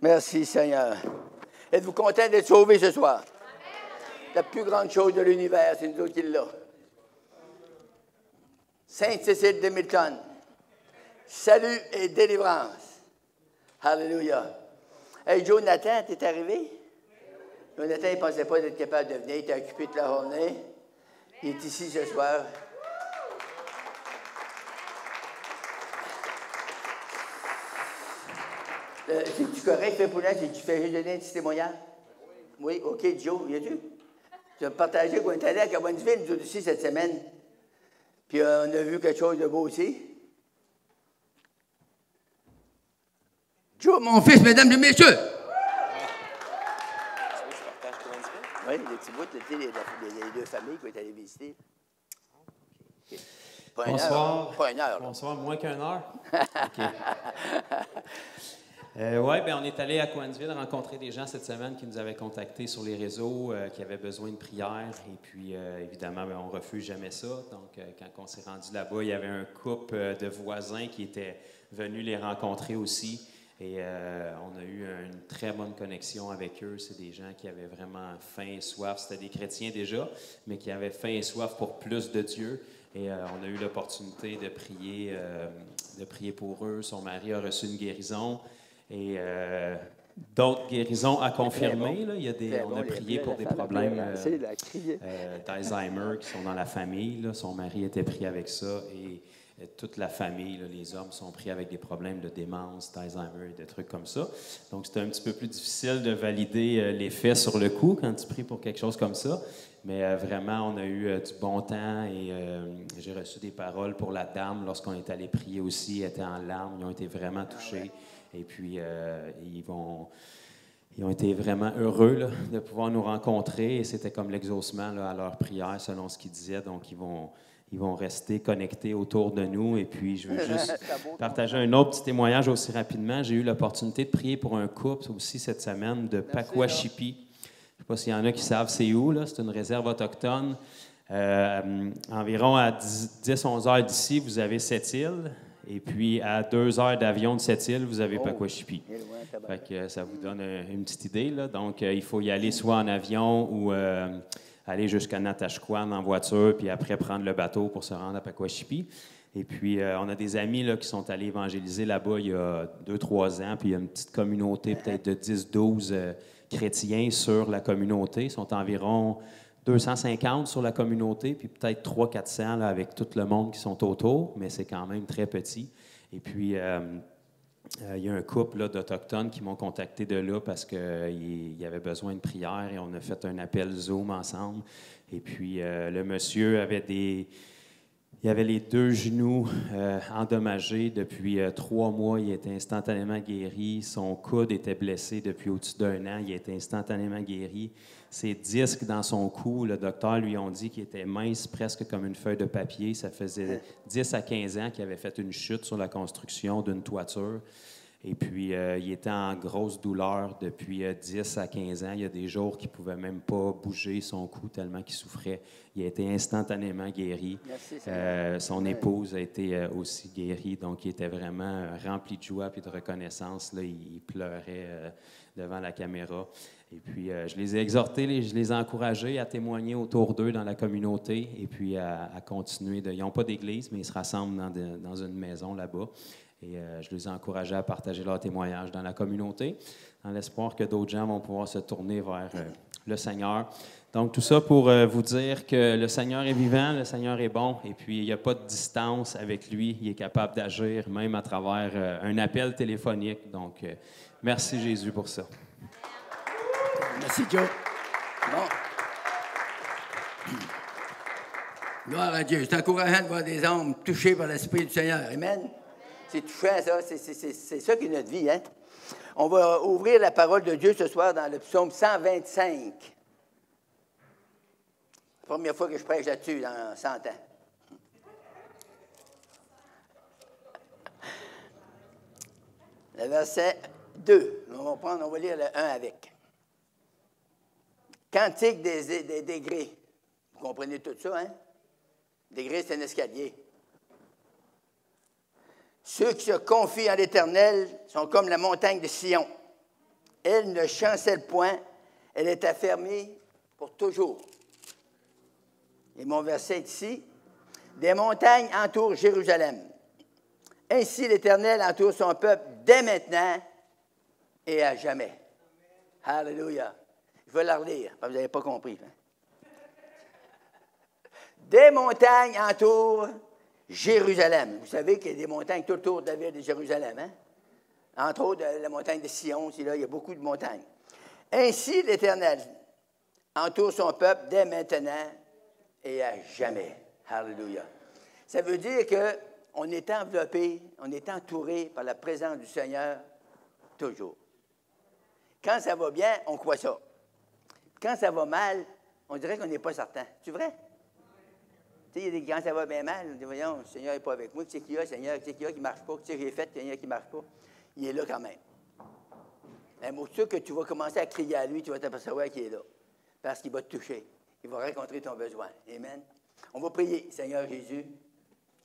Merci, Seigneur. Êtes-vous content d'être sauvé ce soir? La plus grande chose de l'univers, c'est nous autres qui l'avons. Sainte-Cécile de Milton. Salut et délivrance. Alléluia. Hey, Jonathan, t'es arrivé? Jonathan, il ne pensait pas d'être capable de venir. Il était occupé toute la journée. Il est ici ce soir. C'est-tu correct, fait Poulin? Tu fais juste donner un petit témoignage? Oui, OK, Joe, viens-tu? Tu vas partager qu'on est allé à Cabonville, nous aussi, cette semaine. Puis on a vu quelque chose de beau aussi. Joe, mon fils, mesdames et messieurs! Oui, les petits bouts, les deux familles qui ont allé visiter. Okay. Bonsoir. Pas une heure. Bonsoir, moins qu'une heure. Okay. Oui, bien, on est allé à Cowansville rencontrer des gens cette semaine qui nous avaient contactés sur les réseaux, qui avaient besoin de prière. Et puis, évidemment, bien, on ne refuse jamais ça. Donc, quand on s'est rendu là-bas, il y avait un couple de voisins qui étaient venus les rencontrer aussi. Et on a eu une très bonne connexion avec eux. C'est des gens qui avaient vraiment faim et soif. C'était des chrétiens déjà, mais qui avaient faim et soif pour plus de Dieu. Et on a eu l'opportunité de prier pour eux. Son mari a reçu une guérison. Et d'autres guérisons à confirmer. Là. On a prié pour des problèmes d'Alzheimer qui sont dans la famille. Là. Son mari était pris avec ça et toute la famille, là, les hommes sont pris avec des problèmes de démence, d'Alzheimer et des trucs comme ça. Donc, c'était un petit peu plus difficile de valider les faits sur le coup quand tu pries pour quelque chose comme ça. Mais vraiment, on a eu du bon temps et j'ai reçu des paroles pour la dame lorsqu'on est allé prier aussi. Elle était en larmes, ils ont été vraiment touchés. Et puis, ils ont été vraiment heureux là, de pouvoir nous rencontrer. Et c'était comme l'exaucement là, à leur prière, selon ce qu'ils disaient. Donc, ils vont rester connectés autour de nous. Et puis, je veux juste partager un autre petit témoignage aussi rapidement. J'ai eu l'opportunité de prier pour un couple aussi cette semaine de Pakwashipi. Je ne sais pas s'il y en a qui savent c'est où. Là. C'est une réserve autochtone. Environ à 10-11 heures d'ici, vous avez cette île. Et puis, à 2 heures d'avion de cette île, vous avez Pakwashipi. Fait que ça vous donne une petite idée. Là. Donc, il faut y aller soit en avion ou aller jusqu'à Natashquan en voiture, puis après prendre le bateau pour se rendre à Pakwashipi. Et puis, on a des amis là, qui sont allés évangéliser là-bas il y a 2-3 ans. Puis, il y a une petite communauté peut-être de 10-12 chrétiens sur la communauté. Ils sont environ 250 sur la communauté, puis peut-être 300-400 là, avec tout le monde qui sont autour, mais c'est quand même très petit. Et puis, il y a un couple là, d'Autochtones qui m'ont contacté de là parce qu'il y avait besoin de prière et on a fait un appel Zoom ensemble. Et puis, le monsieur avait il avait les 2 genoux endommagés depuis 3 mois. Il était instantanément guéri. Son coude était blessé depuis au-dessus d'1 an. Il était instantanément guéri. Ses disques dans son cou, le docteur lui a dit qu'il était mince, presque comme une feuille de papier. Ça faisait 10 à 15 ans qu'il avait fait une chute sur la construction d'une toiture. Et puis, il était en grosse douleur depuis 10 à 15 ans. Il y a des jours qu'il ne pouvait même pas bouger son cou tellement qu'il souffrait. Il a été instantanément guéri. Merci, son épouse a été aussi guérie. Donc, il était vraiment rempli de joie et de reconnaissance. Là, il pleurait devant la caméra. Et puis, je les ai exhortés, je les ai encouragés à témoigner autour d'eux dans la communauté et puis à continuer. Ils n'ont pas d'église, mais ils se rassemblent dans une maison là-bas. Et je les ai encouragés à partager leur témoignage dans la communauté, dans l'espoir que d'autres gens vont pouvoir se tourner vers le Seigneur. Donc, tout ça pour vous dire que le Seigneur est vivant, le Seigneur est bon, et puis il n'y a pas de distance avec lui. Il est capable d'agir, même à travers un appel téléphonique. Donc, merci Jésus pour ça. Merci, Joe. Bon. Gloire à Dieu. C'est encourageant de voir des hommes touchés par l'Esprit du Seigneur. Amen. C'est touchant, ça. C'est ça qui est notre vie, hein? On va ouvrir la parole de Dieu ce soir dans le psaume 125. La première fois que je prêche là-dessus dans 100 ans. Le verset 2. On va lire le 1 avec. Cantique des degrés. Vous comprenez tout ça, hein? Degrés, c'est un escalier. Ceux qui se confient en l'Éternel sont comme la montagne de Sion. Elle ne chancelle point, elle est affermie pour toujours. Et mon verset est ici. Des montagnes entourent Jérusalem. Ainsi l'Éternel entoure son peuple dès maintenant et à jamais. Alléluia. Je vais la relire, parce que vous n'avez pas compris. Des montagnes entourent Jérusalem. Vous savez qu'il y a des montagnes tout autour de la ville de Jérusalem. Hein? Entre autres, la montagne de Sion, c'est là, il y a beaucoup de montagnes. Ainsi, l'Éternel entoure son peuple dès maintenant et à jamais. Alléluia. Ça veut dire qu'on est enveloppé, on est entouré par la présence du Seigneur toujours. Quand ça va bien, on croit ça. Quand ça va mal, on dirait qu'on n'est pas certain. C'est vrai? Tu sais, quand ça va bien mal, on dit, voyons, le Seigneur n'est pas avec moi. Qu'est-ce qu'il y a, Seigneur? Qu'est-ce qu'il y a qui ne marche pas? Qu'est-ce que j'ai fait, Seigneur, qui ne marche pas? Il est là quand même. Un mot sûr que tu vas commencer à crier à lui, tu vas t'apercevoir qu'il est là. Parce qu'il va te toucher. Il va rencontrer ton besoin. Amen. On va prier. Seigneur Jésus,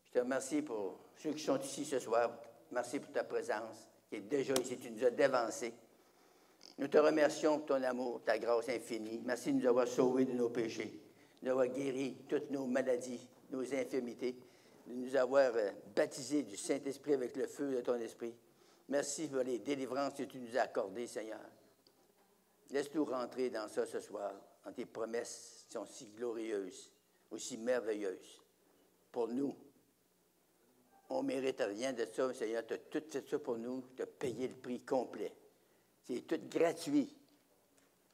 je te remercie pour ceux qui sont ici ce soir. Merci pour ta présence qui est déjà ici. Tu nous as dévancés. Nous te remercions pour ton amour, ta grâce infinie. Merci de nous avoir sauvés de nos péchés, de nous avoir guéri toutes nos maladies, nos infirmités, de nous avoir baptisés du Saint-Esprit avec le feu de ton esprit. Merci pour les délivrances que tu nous as accordées, Seigneur. Laisse-nous rentrer dans ça ce soir, dans tes promesses qui sont si glorieuses, aussi merveilleuses. Pour nous, on ne mérite rien de ça, Seigneur. Tu as tout fait ça pour nous, tu as payé le prix complet. C'est tout gratuit.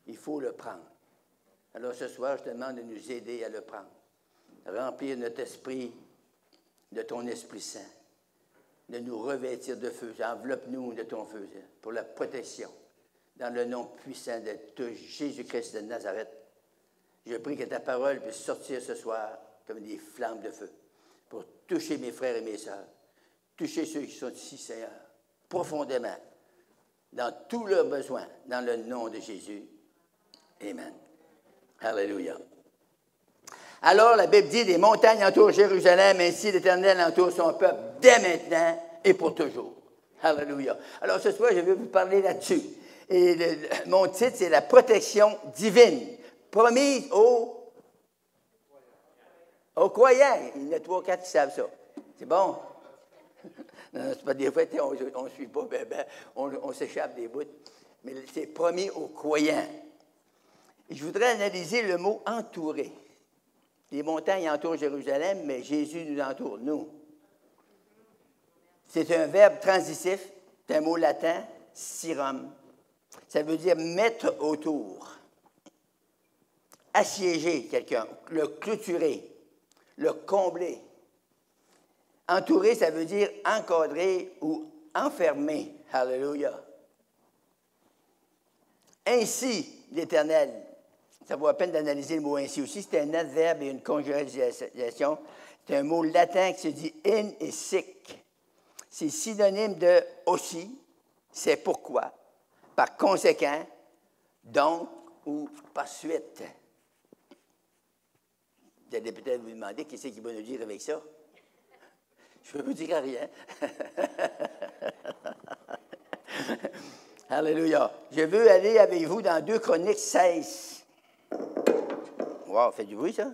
Il faut le prendre. Alors ce soir, je te demande de nous aider à le prendre. Remplir notre esprit de ton Esprit Saint. De nous revêtir de feu. Enveloppe-nous de ton feu pour la protection. Dans le nom puissant de Jésus-Christ de Nazareth. Je prie que ta parole puisse sortir ce soir comme des flammes de feu pour toucher mes frères et mes sœurs. Toucher ceux qui sont ici, Seigneur, profondément, dans tous leurs besoins, dans le nom de Jésus. Amen. Alléluia. Alors, la Bible dit, des montagnes entourent Jérusalem, ainsi l'Éternel entoure son peuple dès maintenant et pour toujours. Alléluia. Alors, ce soir, je vais vous parler là-dessus. Et mon titre, c'est la protection divine, promise aux croyants. Il y en a 3 ou 4 qui savent ça. C'est bon? Non, c'est pas des fois, on ne suit pas, on s'échappe des bouts. Mais c'est promis aux croyants. Et je voudrais analyser le mot « entourer ». Les montagnes entourent Jérusalem, mais Jésus nous entoure, nous. C'est un verbe transitif, c'est un mot latin, « sirum ». Ça veut dire « mettre autour », assiéger quelqu'un, le clôturer, le combler. Entourer, ça veut dire encadrer ou enfermer. Alléluia. Ainsi, l'Éternel, ça vaut la peine d'analyser le mot ainsi aussi, c'est un adverbe et une conjugation. C'est un mot latin qui se dit in et sic. C'est synonyme de aussi, c'est pourquoi, par conséquent, donc ou par suite. Vous allez peut-être vous demander qu'est-ce qu'il va nous dire avec ça. Je ne vous dire rien. Alléluia. Je veux aller avec vous dans 2 Chroniques 16. Wow, fait du bruit, ça?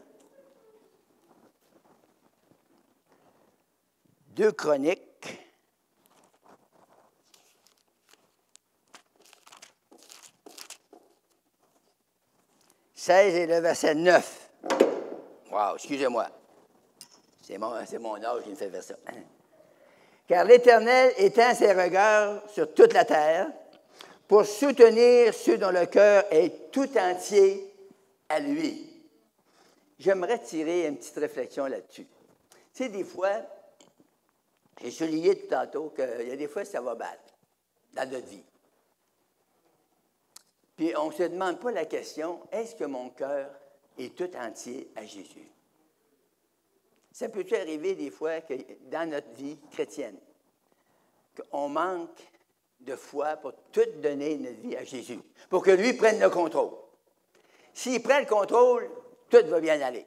2 Chroniques. « 16 et le verset 9. Wow, excusez-moi. C'est mon âge qui me fait faire ça. Car l'Éternel étend ses regards sur toute la terre pour soutenir ceux dont le cœur est tout entier à lui. J'aimerais tirer une petite réflexion là-dessus. Tu sais, des fois, j'ai souligné tout tantôt qu'il y a des fois ça va mal dans notre vie. Puis on ne se demande pas la question, est-ce que mon cœur est tout entier à Jésus? Ça peut-tu arriver des fois que dans notre vie chrétienne, qu'on manque de foi pour tout donner notre vie à Jésus, pour que lui prenne le contrôle. S'il prend le contrôle, tout va bien aller.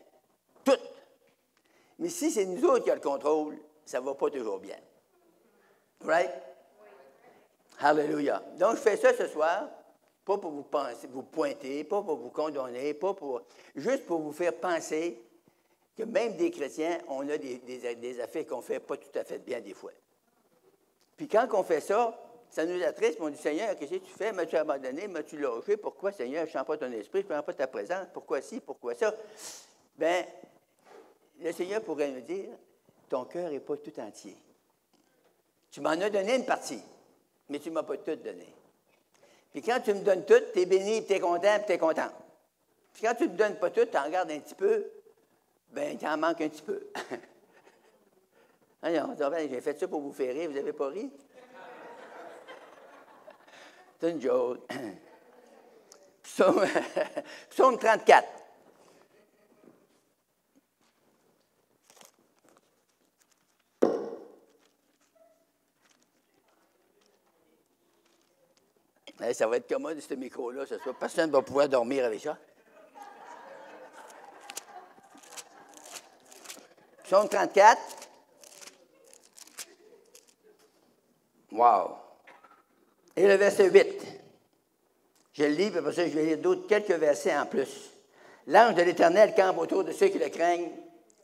Tout. Mais si c'est nous autres qui avons le contrôle, ça ne va pas toujours bien. Right? Hallelujah. Donc, je fais ça ce soir Pas pour vous pointer, pas pour vous condamner, pas pour... Juste pour vous faire penser que même des chrétiens, on a des affaires qu'on ne fait pas tout à fait bien des fois. Puis quand on fait ça, ça nous attriste, puis on dit, Seigneur, qu'est-ce que tu fais? M'as-tu abandonné? M'as-tu lâché? Pourquoi, Seigneur, je ne sens pas ton esprit, je ne prends pas ta présence? Pourquoi ci? Pourquoi ça? Bien, le Seigneur pourrait nous dire, ton cœur n'est pas tout entier. Tu m'en as donné une partie, mais tu ne m'as pas tout donné. Puis quand tu me donnes tout, tu es béni, tu es content, puis tu es content. Puis quand tu ne me donnes pas tout, tu en gardes un petit peu, bien, tu en manques un petit peu. Alors, j'ai fait ça pour vous faire rire, vous n'avez pas ri? C'est une joke. Psaume 34. Ça va être commode, ce micro-là, ce soir. Personne ne va pouvoir dormir avec ça. Psaume 34. Wow! Et le verset 8. Je le lis, puis après ça, je vais lire quelques versets en plus. L'ange de l'Éternel campe autour de ceux qui le craignent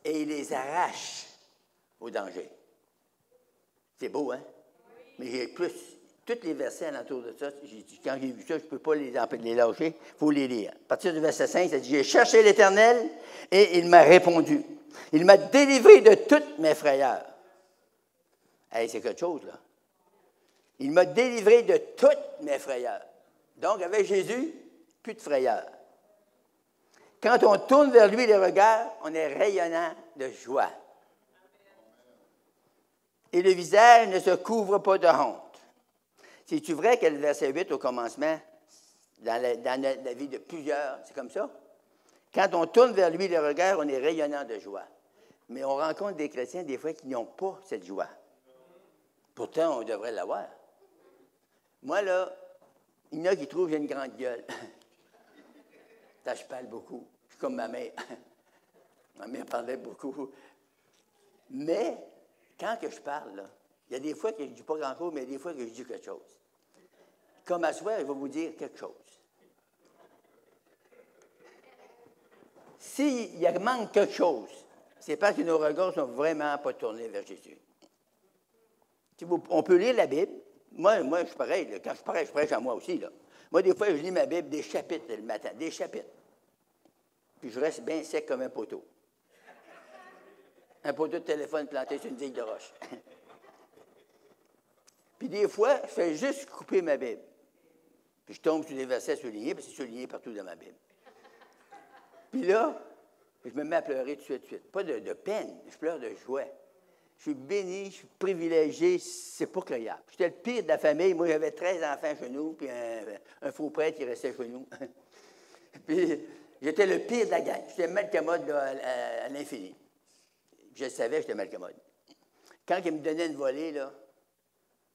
et il les arrache au danger. C'est beau, hein? Mais j'ai plus. Tous les versets alentour de ça, quand j'ai vu ça, je ne peux pas les lâcher, il faut les lire. À partir du verset 5, ça dit, j'ai cherché l'Éternel et il m'a répondu. Il m'a délivré de toutes mes frayeurs. Hey, c'est quelque chose, là. Il m'a délivré de toutes mes frayeurs. Donc, avec Jésus, plus de frayeurs. Quand on tourne vers lui les regards, on est rayonnant de joie. Et le visage ne se couvre pas de honte. C'est-tu vrai que le verset 8 au commencement, dans la vie de plusieurs, c'est comme ça? Quand on tourne vers lui les regards, on est rayonnant de joie. Mais on rencontre des chrétiens, des fois, qui n'ont pas cette joie. Pourtant, on devrait l'avoir. Moi, là, il y en a qui trouvent que j'ai une grande gueule. Ça, je parle beaucoup. Je suis comme ma mère. Ma mère parlait beaucoup. Mais, quand que je parle, là, il y a des fois que je ne dis pas grand-chose, mais il y a des fois que je dis quelque chose. Comme à soir, il va vous dire quelque chose. S'il manque quelque chose, c'est parce que nos regards ne sont vraiment pas tournés vers Jésus. On peut lire la Bible. Moi, je suis pareil. Là. Quand je prêche à moi aussi. Là. Moi, des fois, je lis ma Bible des chapitres le matin, des chapitres. Puis je reste bien sec comme un poteau. Un poteau de téléphone planté sur une digue de roche. Puis des fois, je fais juste couper ma Bible. Puis je tombe sur des versets soulignés, parce que c'est souligné partout dans ma Bible. Puis là, je me mets à pleurer tout de suite. Pas de peine, je pleure de joie. Je suis béni, je suis privilégié, c'est pas croyable. J'étais le pire de la famille. Moi, j'avais 13 enfants chez nous, puis un faux prêtre qui restait chez nous. Puis j'étais le pire de la gang. J'étais malcommode à l'infini. Je le savais, j'étais malcommode. Quand il me donnait une volée, là,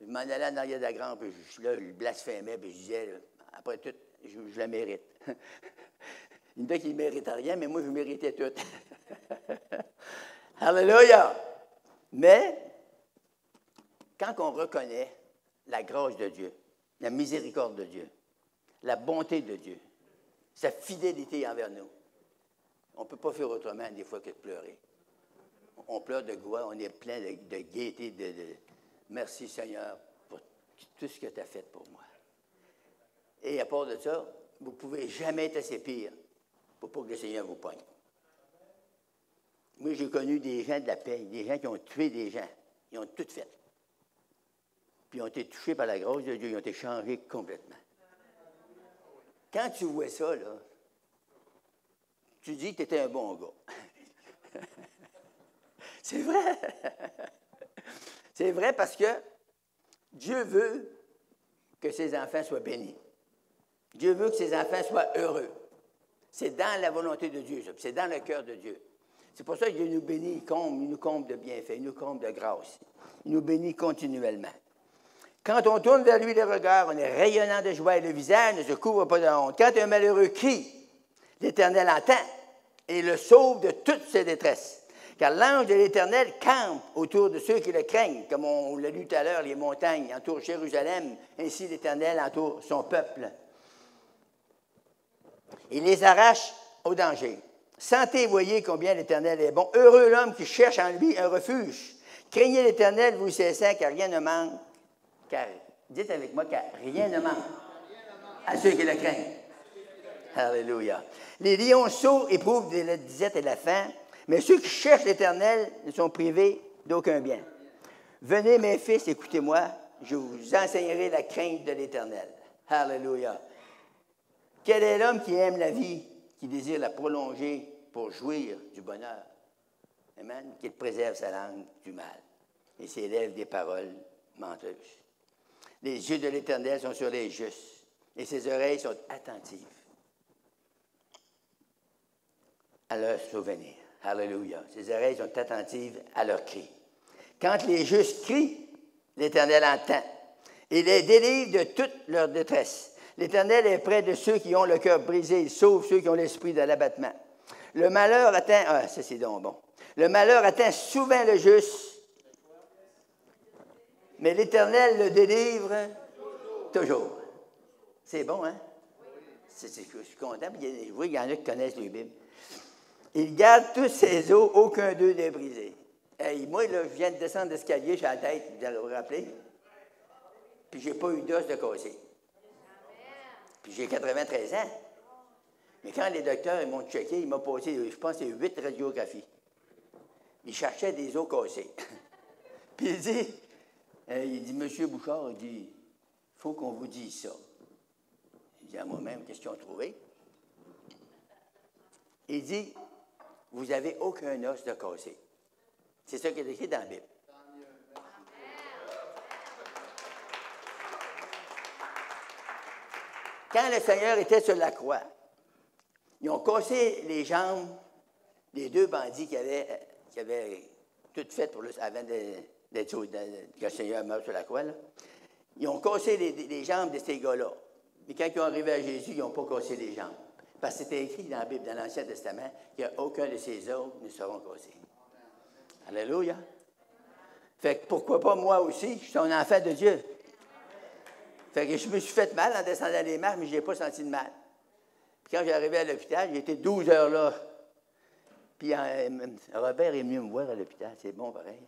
je m'en allais en arrière de la grande, puis là, je blasphémais, puis je disais, là, après tout, je la mérite. Il y en a qui ne méritent rien, mais moi, je méritais tout. Alléluia! Mais, quand on reconnaît la grâce de Dieu, la miséricorde de Dieu, la bonté de Dieu, sa fidélité envers nous, on ne peut pas faire autrement des fois que de pleurer. On pleure de joie, on est plein de gaieté, de merci Seigneur pour tout ce que tu as fait pour moi. Et à part de ça, vous ne pouvez jamais être assez pire pour pas que le Seigneur vous poigne. Moi, j'ai connu des gens de la paix, des gens qui ont tué des gens. Ils ont tout fait. Puis ils ont été touchés par la grâce de Dieu, ils ont été changés complètement. Quand tu vois ça, là, tu dis que tu étais un bon gars. C'est vrai. C'est vrai parce que Dieu veut que ses enfants soient bénis. Dieu veut que ses enfants soient heureux. C'est dans la volonté de Dieu, c'est dans le cœur de Dieu. C'est pour ça que Dieu nous bénit, il nous comble de bienfaits, il nous comble de grâce. Il nous bénit continuellement. Quand on tourne vers lui les regards, on est rayonnant de joie et le visage ne se couvre pas de honte. Quand un malheureux crie, l'Éternel entend et le sauve de toutes ses détresses. Car l'ange de l'Éternel campe autour de ceux qui le craignent, comme on l'a lu tout à l'heure, les montagnes entourent Jérusalem, ainsi l'Éternel entoure son peuple. Il les arrache au danger. Sentez et voyez combien l'Éternel est bon. Heureux l'homme qui cherche en lui un refuge. Craignez l'Éternel, vous ses saints, car rien ne manque. Car, dites avec moi, car rien ne manque à ceux qui le craignent. Alléluia. Les lionceaux éprouvent de la disette et de la faim, mais ceux qui cherchent l'Éternel ne sont privés d'aucun bien. Venez, mes fils, écoutez-moi, je vous enseignerai la crainte de l'Éternel. Alléluia. Quel est l'homme qui aime la vie, qui désire la prolonger pour jouir du bonheur? Amen. Qu'il préserve sa langue du mal et ses lèvres des paroles menteuses. Les yeux de l'Éternel sont sur les justes et ses oreilles sont attentives à leur souvenir. Alléluia. Ses oreilles sont attentives à leurs cris. Quand les justes crient, l'Éternel entend et les délivre de toute leur détresse. L'Éternel est près de ceux qui ont le cœur brisé. Il sauve ceux qui ont l'esprit de l'abattement. Le malheur atteint... Ah, ça c'est donc bon. Le malheur atteint souvent le juste, mais l'Éternel le délivre toujours. C'est bon, hein? Je suis content. Je vois qu'il y en a qui connaissent les Bibles. Il garde tous ses os, aucun d'eux n'est brisé. Hey, moi, là, je viens de descendre l'escalier, j'ai la tête, vous allez vous rappeler. Puis j'ai pas eu d'os de cassé. Puis j'ai 93 ans. Mais quand les docteurs ils m'ont checké, ils m'ont posé, je pense, 8 radiographies. Ils cherchaient des os cassés. Puis il dit, Monsieur Bouchard, il dit, il faut qu'on vous dise ça. Il dit à moi-même, qu'est-ce qu'ils ont trouvé? Il dit, vous n'avez aucun os de cassé. C'est ça qui est écrit dans la Bible. Quand le Seigneur était sur la croix, ils ont cassé les jambes des 2 bandits qui avaient tout fait avant que le Seigneur meure sur la croix. Là. Ils ont cassé les jambes de ces gars-là. Mais quand ils sont arrivés à Jésus, ils n'ont pas cassé les jambes. Parce que c'était écrit dans la Bible, dans l'Ancien Testament, qu'aucun de ces os ne seront cassés. Alléluia. Fait que pourquoi pas moi aussi? Je suis un enfant de Dieu. Fait que je me suis fait mal en descendant les marches, mais je n'ai pas senti de mal. Puis quand j'arrivais à l'hôpital, j'ai été 12 heures là. Puis Robert est venu me voir à l'hôpital. C'est bon, pareil.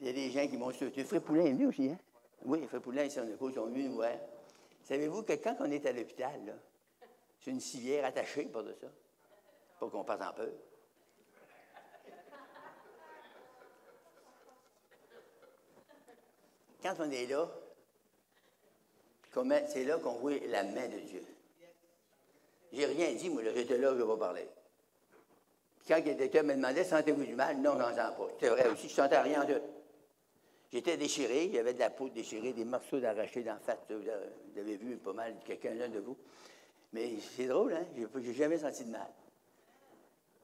Il y a des gens qui m'ont sauté. Fred Poulin est venu aussi, hein? Oui, Fred Poulin et son épouse sont venus me voir. Savez-vous que quand on est à l'hôpital, là, c'est une civière attachée par de ça, pour qu'on parte en peur. Quand on est là, c'est là qu'on voit la main de Dieu. J'ai rien dit, moi, là, j'étais là, je ne vais pas parler. Puis quand le docteur me demandait, sentez-vous du mal? Non, j'en sens pas. C'est vrai aussi, je ne sentais rien de tout. J'étais déchiré, il y avait de la peau déchirée, des morceaux d'arrachés dans la face. Vous avez vu pas mal quelqu'un de vous. Mais c'est drôle, hein? Je n'ai jamais senti de mal.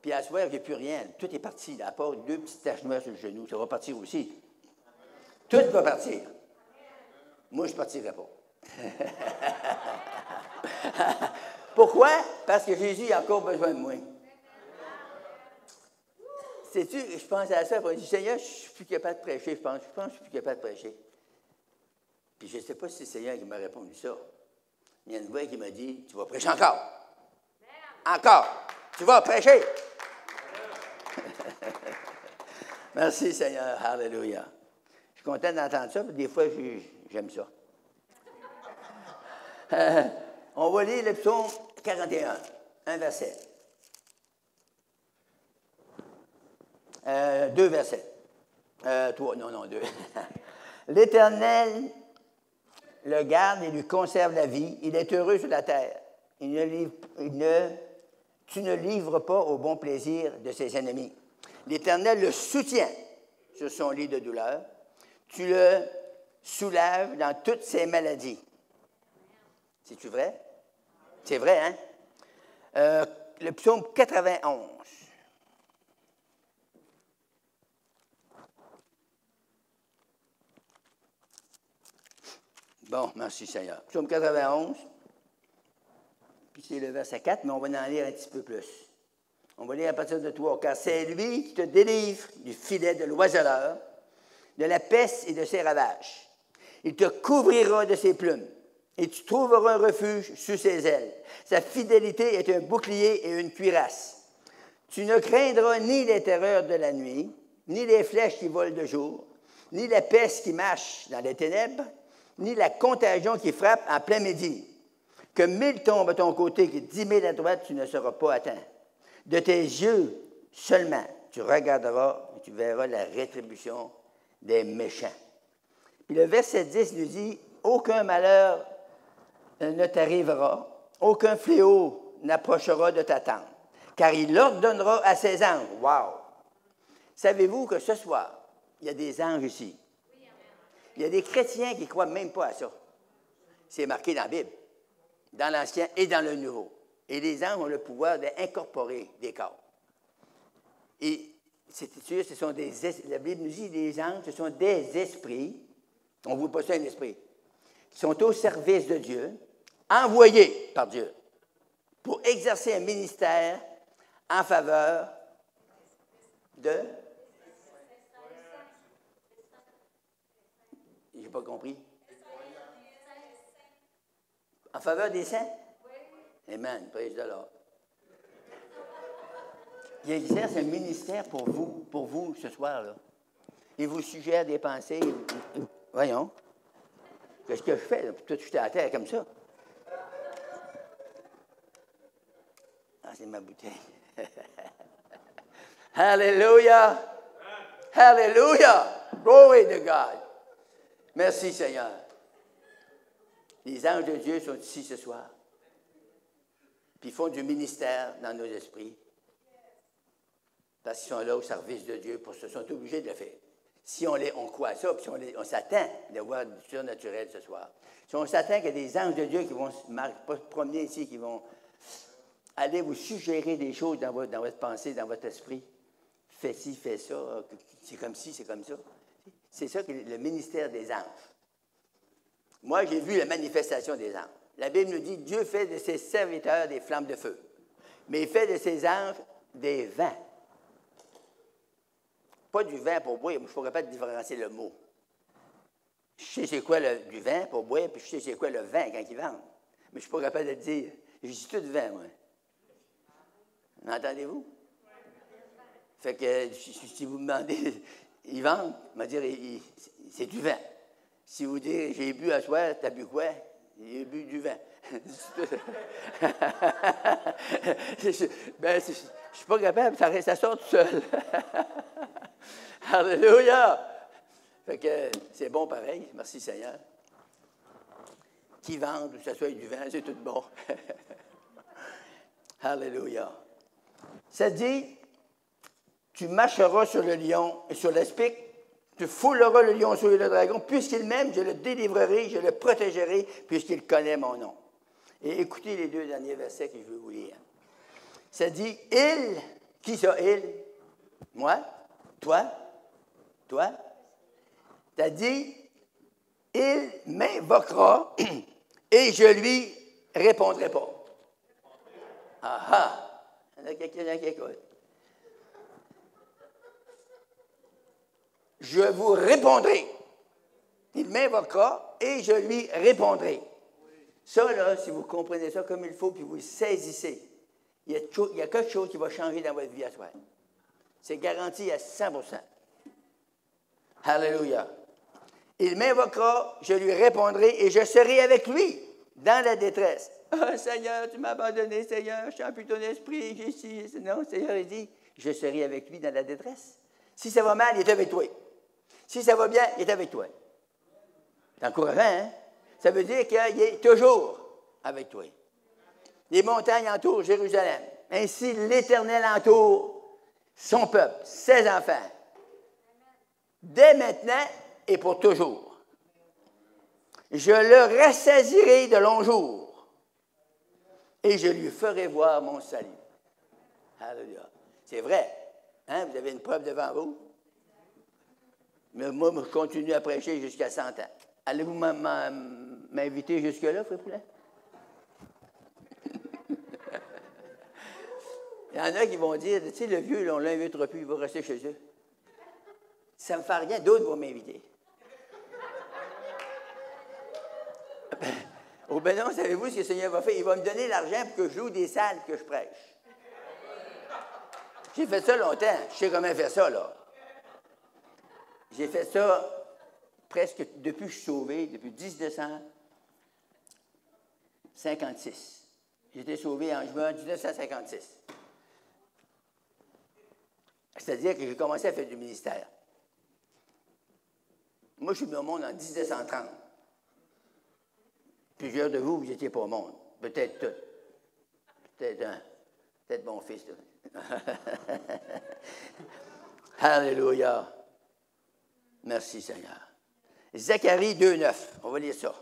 Puis à ce soir, j'ai plus rien. Tout est parti, à part 2 petites taches noires sur le genou. Ça va partir aussi. Tout va partir. Moi, je ne partirai pas. Pourquoi? Parce que Jésus a encore besoin de moi. Sais-tu, je pense à ça, je dis, Seigneur, je ne suis plus capable de prêcher, je pense que je ne suis plus capable de prêcher. Puis je ne sais pas si c'est le Seigneur qui m'a répondu ça. Il y a une voix qui m'a dit, tu vas prêcher encore. Encore. Tu vas prêcher. Merci, Seigneur. Alléluia. Je suis content d'entendre ça, des fois, j'aime ça. On va lire le psaume 41, un verset. 2 versets. 3, non, 2. L'Éternel le garde et lui conserve la vie. Il est heureux sur la terre. Tu ne livres pas au bon plaisir de ses ennemis. L'Éternel le soutient sur son lit de douleur. Tu le soulages dans toutes ses maladies. C'est-tu vrai? C'est vrai, hein? Le psaume 91. Bon, merci Seigneur. Psaume 91, puis c'est le verset 4, mais on va en lire un petit peu plus. On va lire à partir de 3. Car c'est lui qui te délivre du filet de l'oiseleur, de la peste et de ses ravages. Il te couvrira de ses plumes, et tu trouveras un refuge sous ses ailes. Sa fidélité est un bouclier et une cuirasse. Tu ne craindras ni les terreurs de la nuit, ni les flèches qui volent de jour, ni la peste qui marche dans les ténèbres, ni la contagion qui frappe en plein midi. Que 1000 tombent à ton côté, que 10 000 à droite, tu ne seras pas atteint. De tes yeux seulement, tu regarderas et tu verras la rétribution des méchants. Puis le verset 10 nous dit, « Aucun malheur ne t'arrivera, aucun fléau n'approchera de ta tente, car il ordonnera à ses anges. » Wow! Savez-vous que ce soir, il y a des anges ici? Il y a des chrétiens qui ne croient même pas à ça. C'est marqué dans la Bible, dans l'Ancien et dans le Nouveau. Et les anges ont le pouvoir d'incorporer des corps. Et c'est sûr, ce sont la Bible nous dit les anges, ce sont des esprits, on ne voit pas ça un esprit, qui sont au service de Dieu, envoyés par Dieu, pour exercer un ministère en faveur de... Je n'ai pas compris. En faveur des saints? Amen. Praise the Lord. Il exerce un ministère pour vous ce soir-là. Il vous suggère des pensées. Voyons. Qu'est-ce que je fais? Là, pour tout jeter à terre comme ça. Ah, c'est ma bouteille. Hallelujah! Hallelujah! Glory to God! Merci, Seigneur. Les anges de Dieu sont ici ce soir. Puis ils font du ministère dans nos esprits. Parce qu'ils sont là au service de Dieu, ils sont obligés de le faire. Si on croit à ça, puis si on s'attend de voir du surnaturel ce soir. Si on s'attend qu'il y a des anges de Dieu qui vont se promener ici, qui vont aller vous suggérer des choses dans votre pensée, dans votre esprit. Fais ci, fais ça, c'est comme ci, c'est comme ça. C'est ça que le ministère des anges. Moi, j'ai vu la manifestation des anges. La Bible nous dit, Dieu fait de ses serviteurs des flammes de feu, mais il fait de ses anges des vents. Pas du vent pour boire, moi, je ne suis pas capable de différencier le mot. Je sais c'est quoi du vent pour boire, puis je sais c'est quoi le vent quand il vente. Mais je ne suis pas capable de le dire. Je dis tout vent, moi. M'entendez-vous? Fait que si vous me demandez, il vente, il va dire, c'est du vent. Si vous dites, j'ai bu à soir, t'as bu quoi? J'ai bu du vin. Ben, je ne suis pas capable, ça sort tout seul. Alléluia! Fait que c'est bon pareil, merci Seigneur. Qui vende, que ce soit du vin, c'est tout bon. Alléluia. Ça dit, tu marcheras sur le lion et sur l'aspic, tu fouleras le lion sur le dragon, puisqu'il m'aime, je le délivrerai, je le protégerai, puisqu'il connaît mon nom. Et écoutez les 2 derniers versets que je vais vous lire. Ça dit, il, qui ça, il? Moi? Toi? Toi? Ça dit, il m'invoquera et je lui répondrai pas. Ah ah! Il y en a quelqu'un qui écoute. Je vous répondrai. Il m'invoquera et je lui répondrai. Ça, là, si vous comprenez ça comme il faut, puis vous le saisissez, il y a quelque chose qui va changer dans votre vie à soi. C'est garanti à 100%. Alléluia. Il m'invoquera, je lui répondrai et je serai avec lui dans la détresse. Ah, Seigneur, tu m'as abandonné, Seigneur, je suis plus ton esprit, j'ai ci. Non, Seigneur, il dit, je serai avec lui dans la détresse. Si ça va mal, il est avec toi. Si ça va bien, il est avec toi. C'est encourageant, hein? Ça veut dire qu'il est toujours avec toi. Les montagnes entourent Jérusalem. Ainsi, l'Éternel entoure son peuple, ses enfants. Dès maintenant et pour toujours. Je le rassasirai de longs jours et je lui ferai voir mon salut. Alléluia. C'est vrai. Hein? Vous avez une preuve devant vous? Mais moi, je continue à prêcher jusqu'à 100 ans. Allez-vous m'inviter jusque-là, Frère Poulin? Il y en a qui vont dire, tu sais, le vieux, là, on ne l'invitera plus, il va rester chez eux. Ça ne me fait rien, d'autres vont m'inviter. Oh ben non, savez-vous ce que le Seigneur va faire? Il va me donner l'argent pour que je loue des salles que je prêche. J'ai fait ça longtemps. Je sais comment faire ça, là. J'ai fait ça presque depuis que je suis sauvé, depuis 1956. J'ai été sauvé en juin 1956. C'est-à-dire que j'ai commencé à faire du ministère. Moi, je suis venu au monde en 1930. Plusieurs de vous, vous n'étiez pas au monde. Peut-être tout. Peut-être mon fils. Alléluia. Merci, Seigneur. Zacharie 2,9. On va lire ça.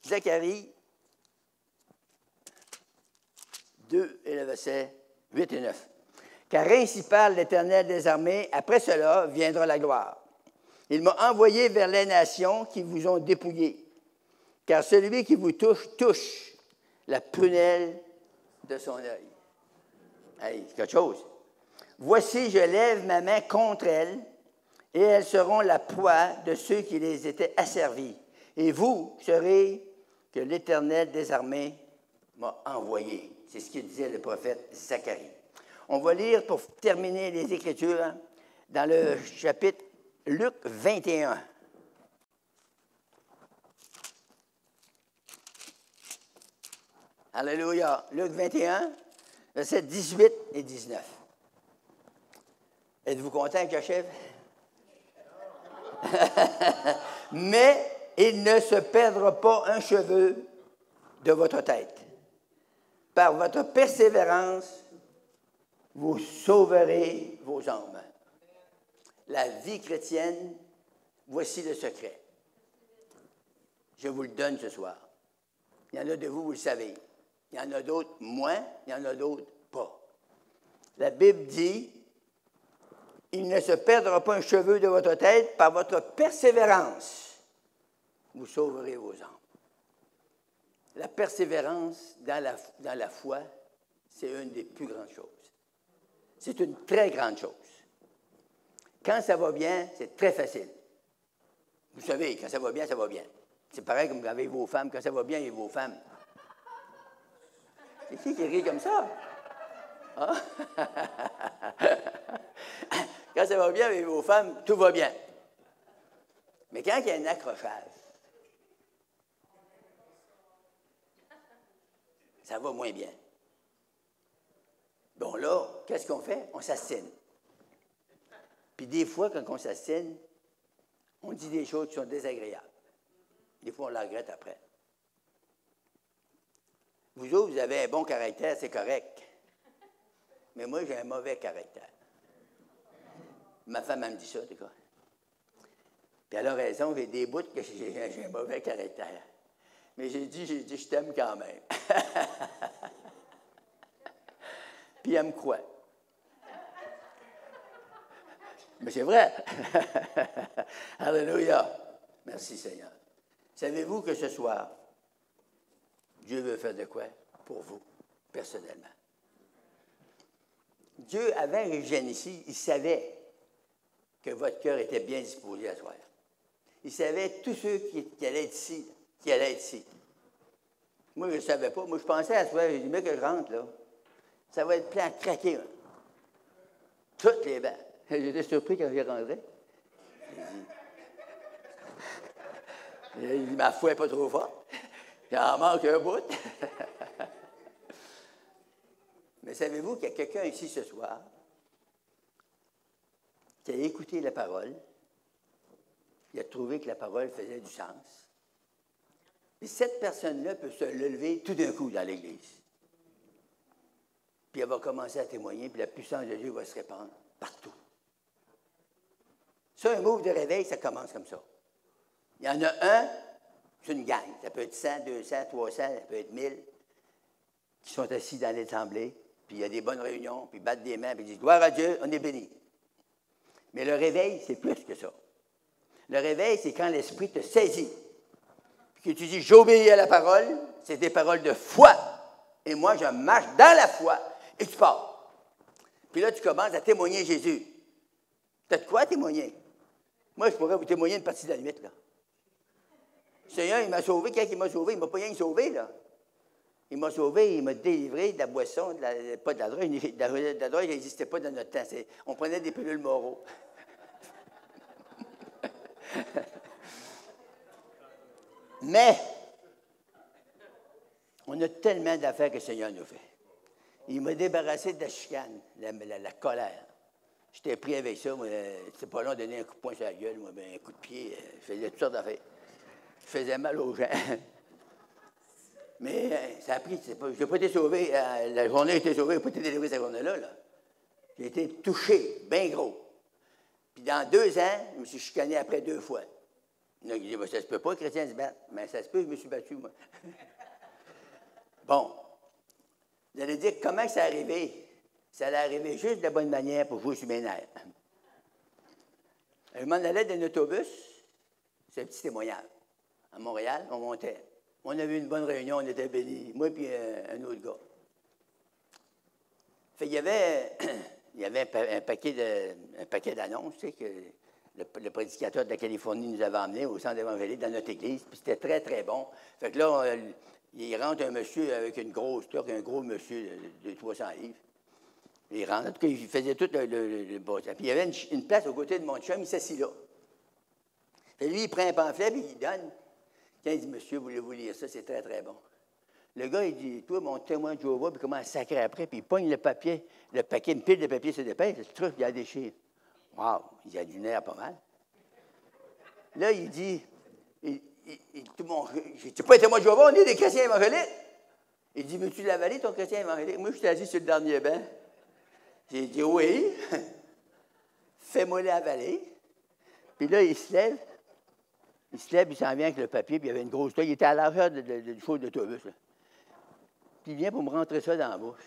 Zacharie 2 et le verset 8 et 9. Car ainsi parle l'Éternel des armées, après cela viendra la gloire. Il m'a envoyé vers les nations qui vous ont dépouillés. Car celui qui vous touche, touche la prunelle de son œil. Hey, c'est quelque chose. Voici, je lève ma main contre elles, et elles seront la proie de ceux qui les étaient asservis. Et vous serez que l'Éternel des armées m'a envoyé. C'est ce que disait le prophète Zacharie. On va lire, pour terminer les Écritures, dans le chapitre Luc 21. Alléluia. Luc 21, versets 18 et 19. Êtes-vous content que j'achève? Mais il ne se perdra pas un cheveu de votre tête. Par votre persévérance, vous sauverez vos âmes. La vie chrétienne, voici le secret. Je vous le donne ce soir. Il y en a de vous, vous le savez. Il y en a d'autres moins, il y en a d'autres pas. La Bible dit, il ne se perdra pas un cheveu de votre tête, par votre persévérance, vous sauverez vos âmes. La persévérance dans la foi, c'est une des plus grandes choses. C'est une très grande chose. Quand ça va bien, c'est très facile. Vous savez, quand ça va bien, ça va bien. C'est pareil comme avec vos femmes. Quand ça va bien, avec vos femmes. C'est qui rit comme ça? Hein? Quand ça va bien avec vos femmes, tout va bien. Mais quand il y a un accrochage, ça va moins bien. Bon, là, qu'est-ce qu'on fait? On s'assine. Puis des fois, quand on s'assine, on dit des choses qui sont désagréables. Des fois, on la regrette après. Vous autres, vous avez un bon caractère, c'est correct. Mais moi, j'ai un mauvais caractère. Ma femme, elle me dit ça, des fois. Puis elle a raison, j'ai des bouts que j'ai un mauvais caractère. Mais j'ai dit, je t'aime quand même. Puis elle me croit. Mais c'est vrai. Alléluia. Merci Seigneur. Savez-vous que ce soir, Dieu veut faire de quoi pour vous, personnellement? Dieu, avant qu'il vienne ici, il savait que votre cœur était bien disposé à soir. Il savait tous ceux qui allaient être ici, Moi, je ne savais pas. Moi, je pensais à soir, j'ai dit, mais que je rentre, là. Ça va être plein à craquer, là. Toutes les bancs. J'étais surpris quand j'y rentrais. J'ai dit, ma foi n'est pas trop forte. J'en manque un bout. Mais savez-vous qu'il y a quelqu'un ici ce soir qui a écouté la parole, il a trouvé que la parole faisait du sens. Et cette personne-là peut se lever tout d'un coup dans l'Église. Puis elle va commencer à témoigner, puis la puissance de Dieu va se répandre partout. Ça, un move de réveil, ça commence comme ça. Il y en a un, c'est une gang. Ça peut être 100, 200, 300, ça peut être 1000, qui sont assis dans l'assemblée, puis il y a des bonnes réunions, puis ils battent des mains, puis ils disent « Gloire à Dieu, on est béni ». Mais le réveil, c'est plus que ça. Le réveil, c'est quand l'Esprit te saisit. Puis que tu dis « J'obéis à la parole », c'est des paroles de foi. Et moi, je marche dans la foi, et tu pars. Puis là, tu commences à témoigner Jésus. T'as de quoi témoigner? Moi, je pourrais vous témoigner une partie de la nuit, là. Le Seigneur, il m'a sauvé. Quand il m'a sauvé, il ne m'a pas rien sauvé, là. Il m'a sauvé, il m'a délivré de la boisson, pas de la drogue. De la drogue n'existait pas dans notre temps. On prenait des pilules moraux. Mais, on a tellement d'affaires que le Seigneur nous fait. Il m'a débarrassé de la chicane, la colère. J'étais pris avec ça. C'est pas long de donner un coup de poing sur la gueule, moi, un coup de pied. Je faisais toutes sortes d'affaires. Je faisais mal aux gens. Mais ça a pris. Je n'ai pas été sauvé. La journée a été sauvée, je n'ai pas été délivré cette journée-là. Là. J'ai été touché, bien gros. Puis dans 2 ans, je me suis chicané après 2 fois. Il a dit, ça se peut pas, les chrétiens se battent. Mais ça se peut, je me suis battu, moi. Bon. Vous allez dire, comment ça est arrivé? Ça allait arriver juste de la bonne manière pour jouer sur mes nerfs. Je m'en allais d'un autobus, c'est un petit témoignage. À Montréal, on montait. On avait une bonne réunion, on était bénis, moi et un autre gars. Fait, il y avait un paquet d'annonces, tu sais, que le prédicateur de la Californie nous avait emmenés au centre évangélique dans notre église, puis c'était très, très bon. Fait que là, il rentre un monsieur avec une grosse toque, un gros monsieur de 300 livres. Il rentre, en tout cas, il faisait tout le boss. Puis il y avait une place au côté de mon chum, il s'assit là. Fait, lui, il prend un pamphlet, puis il donne. Quand il dit, monsieur, voulez-vous lire ça? C'est très, très bon. Le gars, il dit, toi, mon témoin de Jéhovah, puis il commence à sacrer après, puis il pogne le paquet, une pile de papier se dépêche, le truc, il a déchiré. Wow! Il a du nerf pas mal. Là, il dit, tout mon. Tu n'es pas un témoin de Jéhovah, on est des chrétiens évangéliques. Il dit, veux-tu l'avaler, ton chrétien évangélique? Moi, je suis assis sur le dernier banc. J'ai dit, oui. Fais-moi l'avaler. Puis là, il se lève, il s'en vient avec le papier, puis il y avait une grosse toile. Il était à la largeur du show d'autobus. Puis il vient pour me rentrer ça dans la bouche.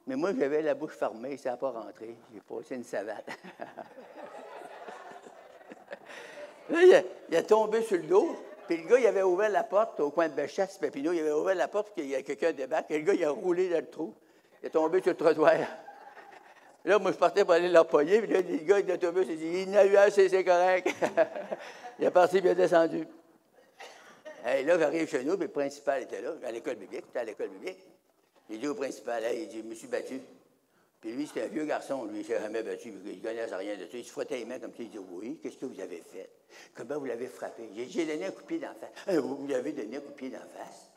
Mais moi, j'avais la bouche fermée, ça n'a pas rentré. J'ai passé une savate. Là, il a tombé sur le dos, puis le gars, il avait ouvert la porte au coin de Bellechasse-Papineau. Il avait ouvert la porte pour qu'il y ait quelqu'un débarque, et le gars, il a roulé dans le trou. Il est tombé sur le trottoir. Là, moi, je partais pour aller l'employer, puis là, le gars de l'autobus, il dit, il n'a eu assez, c'est correct. Il est parti, puis il est descendu. Et là, j'arrive chez nous, puis le principal était là, à l'école biblique, j'étais à l'école biblique. Il dit au principal, hey, il dit, je me suis battu. Puis lui, c'était un vieux garçon, lui, il ne s'est jamais battu, il ne connaissait rien de ça. Il se frottait les mains comme ça, il dit, oui, qu'est-ce que vous avez fait? Comment vous l'avez frappé? J'ai donné un coup de pied d'en face. Vous lui avez donné un coup de pied d'en face?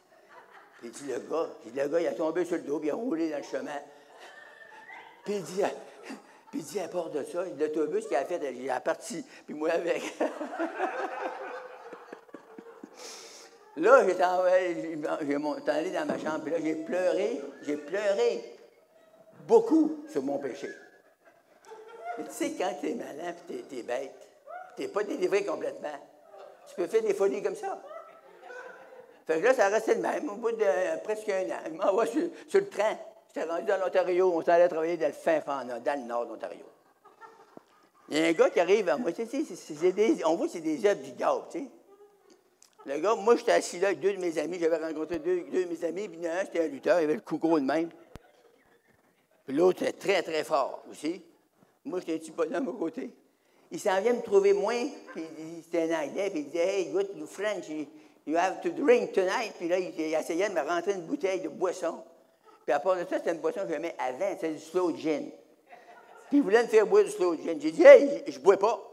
Puis il dit, le gars, il a tombé sur le dos, puis il a roulé dans le chemin. Puis il dit, à part de ça, l'autobus qui a fait, il est parti, puis moi avec. Là, j'étais allé dans ma chambre, puis là, j'ai pleuré beaucoup sur mon péché. Mais tu sais, quand tu es malin, puis tu es bête, tu n'es pas délivré complètement, tu peux faire des folies comme ça. Fait que là, ça restait le même, au bout de presque 1 an. Je m'envoie sur le train. J'étais rendu dans l'Ontario, on s'en allait travailler dans le fin fond, dans le nord de l'Ontario. Il y a un gars qui arrive à moi, tu sais, on voit que c'est des œuvres du diable, tu sais. Le gars, moi, j'étais assis là avec 2 de mes amis, j'avais rencontré 2 de mes amis, puis un, c'était un lutteur, il avait le cou gros de même. Puis l'autre, était très, très fort aussi. Moi, j'étais un petit bonhomme à côté. Il s'en vient me trouver moins, puis c'était un Anglais, puis il disait, hey, good, you French, you have to drink tonight. Puis là, il essayait de me rentrer une bouteille de boisson. Puis à part de ça, c'était une boisson que j'aimais avant, c'était du slow gin. Puis il voulait me faire boire du slow gin. J'ai dit, hey, je ne bois pas.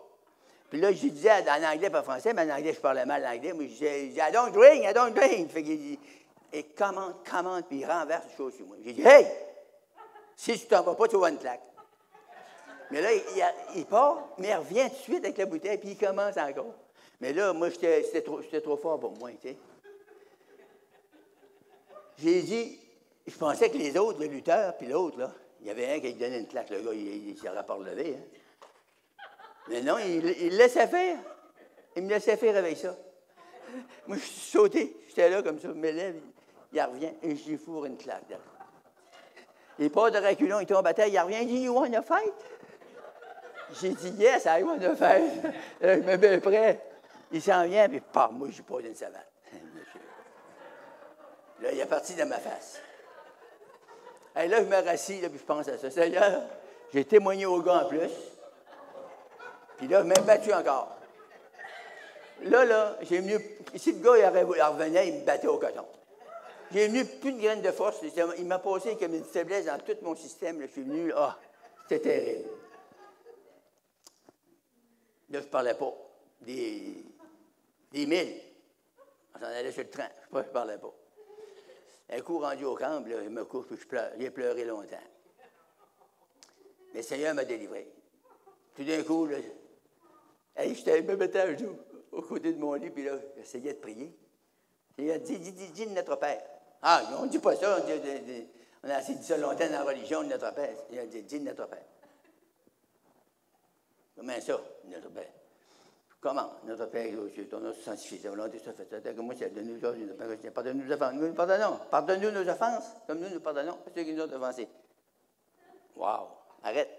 Puis là, je disais en anglais, pas français, mais en anglais, je parlais mal l'anglais. Moi, je disais, I don't drink. Fait qu'il dit, et commande, puis il renverse les choses sur moi. J'ai dit, hey, si tu t'en vas pas, tu vas une claque. Mais là, il part, mais il revient tout de suite avec la bouteille, puis il commence encore. Mais là, moi, c'était trop fort pour moi, tu sais. J'ai dit, je pensais que les autres, le lutteur, puis l'autre, là, il y avait un qui lui donnait une claque, le gars, il s'aurait pas relevé. Hein. Mais non, il laissait faire. Il me laissait faire avec ça. Moi, je suis sauté, j'étais là comme ça, je me lève, il revient, et je lui fourre une claque. Là. Il part de reculons, il tombe à terre, il revient, il dit, you want a fight? J'ai dit, yes, I want a fight. Je me mets prêt. Il s'en vient, puis paf, moi, je pose une savate. Là, il est parti dans ma face. Et là, je me rassis, là, puis je pense à ça. Seigneur, j'ai témoigné au gars en plus. Puis là, même battu encore. Là, j'ai venu. Si le gars il revenait, il me battait au coton. J'ai venu plus de graines de force. Il m'a posé comme une faiblesse dans tout mon système. Là, je suis venu, c'était terrible. Là, je ne parlais pas. Des milles. On s'en allait sur le train. Je ne parlais pas. Un coup rendu au camp, là, il me couche, puis j'ai pleuré longtemps. Mais le Seigneur m'a délivré. Tout d'un coup, là, je me mettais à genoux au côté de mon lit, puis là, j'essayais de prier. Il a dit, dis notre Père. Ah, on ne dit pas ça. On a assez dit ça longtemps dans la religion, notre Père. Il a dit, dis notre Père. Comment ça, notre Père? Comment? Notre Père, ton nom se sanctifie, ta volonté soit faite. Moi, c'est de nous, pardonne-nous nos offenses. Nous pardonnons. Pardonne-nous nos offenses, comme nous pardonnons à ceux qui nous ont offensés. Wow! Arrête.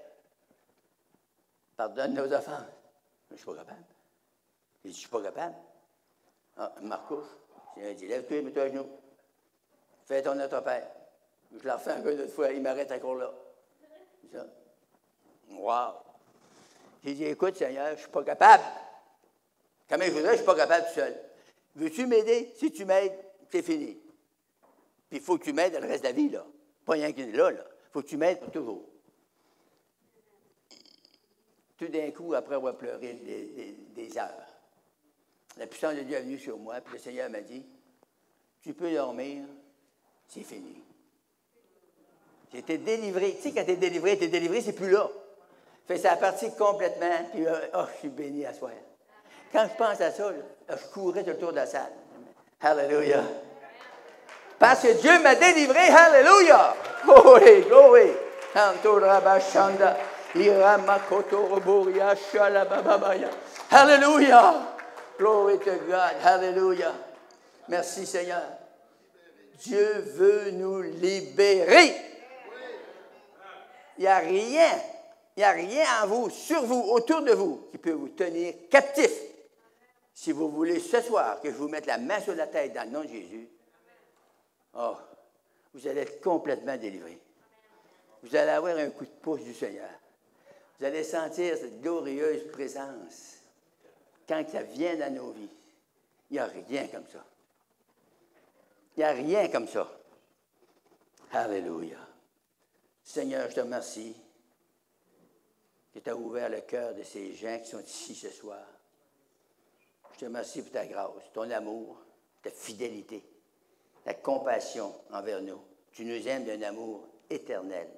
Pardonne nos offenses. Je ne suis pas capable. Il dit, je ne suis pas capable. Ah, il me recouche. Il dit, lève-toi, mets-toi à genoux. Fais ton notre Père. Je la refais encore une autre fois. Il m'arrête encore là. C'est ça. Wow! J'ai dit, écoute, Seigneur, je ne suis pas capable. Comment je voudrais, je ne suis pas capable tout seul. Veux-tu m'aider? Si tu m'aides, c'est fini. Puis il faut que tu m'aides le reste de la vie, là. Pas rien qu'il est là. Il faut que tu m'aides pour toujours. Tout d'un coup, après avoir pleuré des heures, la puissance de Dieu est venue sur moi, puis le Seigneur m'a dit, tu peux dormir, c'est fini. J'étais délivré. Tu sais, quand tu es délivré, c'est plus là. Fait que ça a parti complètement, puis je suis béni à soir. Quand je pense à ça, là, je courais tout le tour de la salle. Hallelujah. Parce que Dieu m'a délivré, hallelujah. Glory, glory. Hallelujah. Glory to God. Hallelujah. Merci Seigneur. Dieu veut nous libérer. Il n'y a rien en vous, sur vous, autour de vous, qui peut vous tenir captif. Si vous voulez ce soir que je vous mette la main sur la tête dans le nom de Jésus, vous allez être complètement délivré. Vous allez avoir un coup de pouce du Seigneur. Vous allez sentir cette glorieuse présence. Quand ça vient dans nos vies, il n'y a rien comme ça. Il n'y a rien comme ça. Alléluia. Seigneur, je te remercie que tu as ouvert le cœur de ces gens qui sont ici ce soir. Je te remercie pour ta grâce, ton amour, ta fidélité, ta compassion envers nous. Tu nous aimes d'un amour éternel.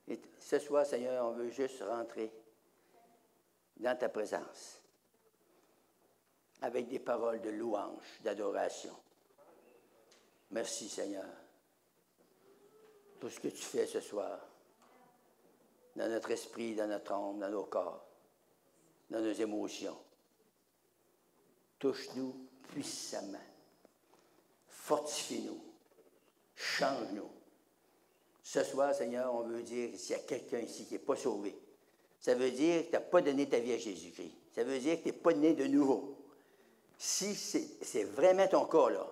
Et ce soir, Seigneur, on veut juste rentrer dans ta présence avec des paroles de louange, d'adoration. Merci, Seigneur, pour ce que tu fais ce soir, dans notre esprit, dans notre âme, dans nos corps, dans nos émotions. Touche-nous puissamment. Fortifie-nous. Change-nous. Ce soir, Seigneur, on veut dire s'il y a quelqu'un ici qui n'est pas sauvé, ça veut dire que tu n'as pas donné ta vie à Jésus-Christ. Ça veut dire que tu n'es pas né de nouveau. Si c'est vraiment ton cas, là,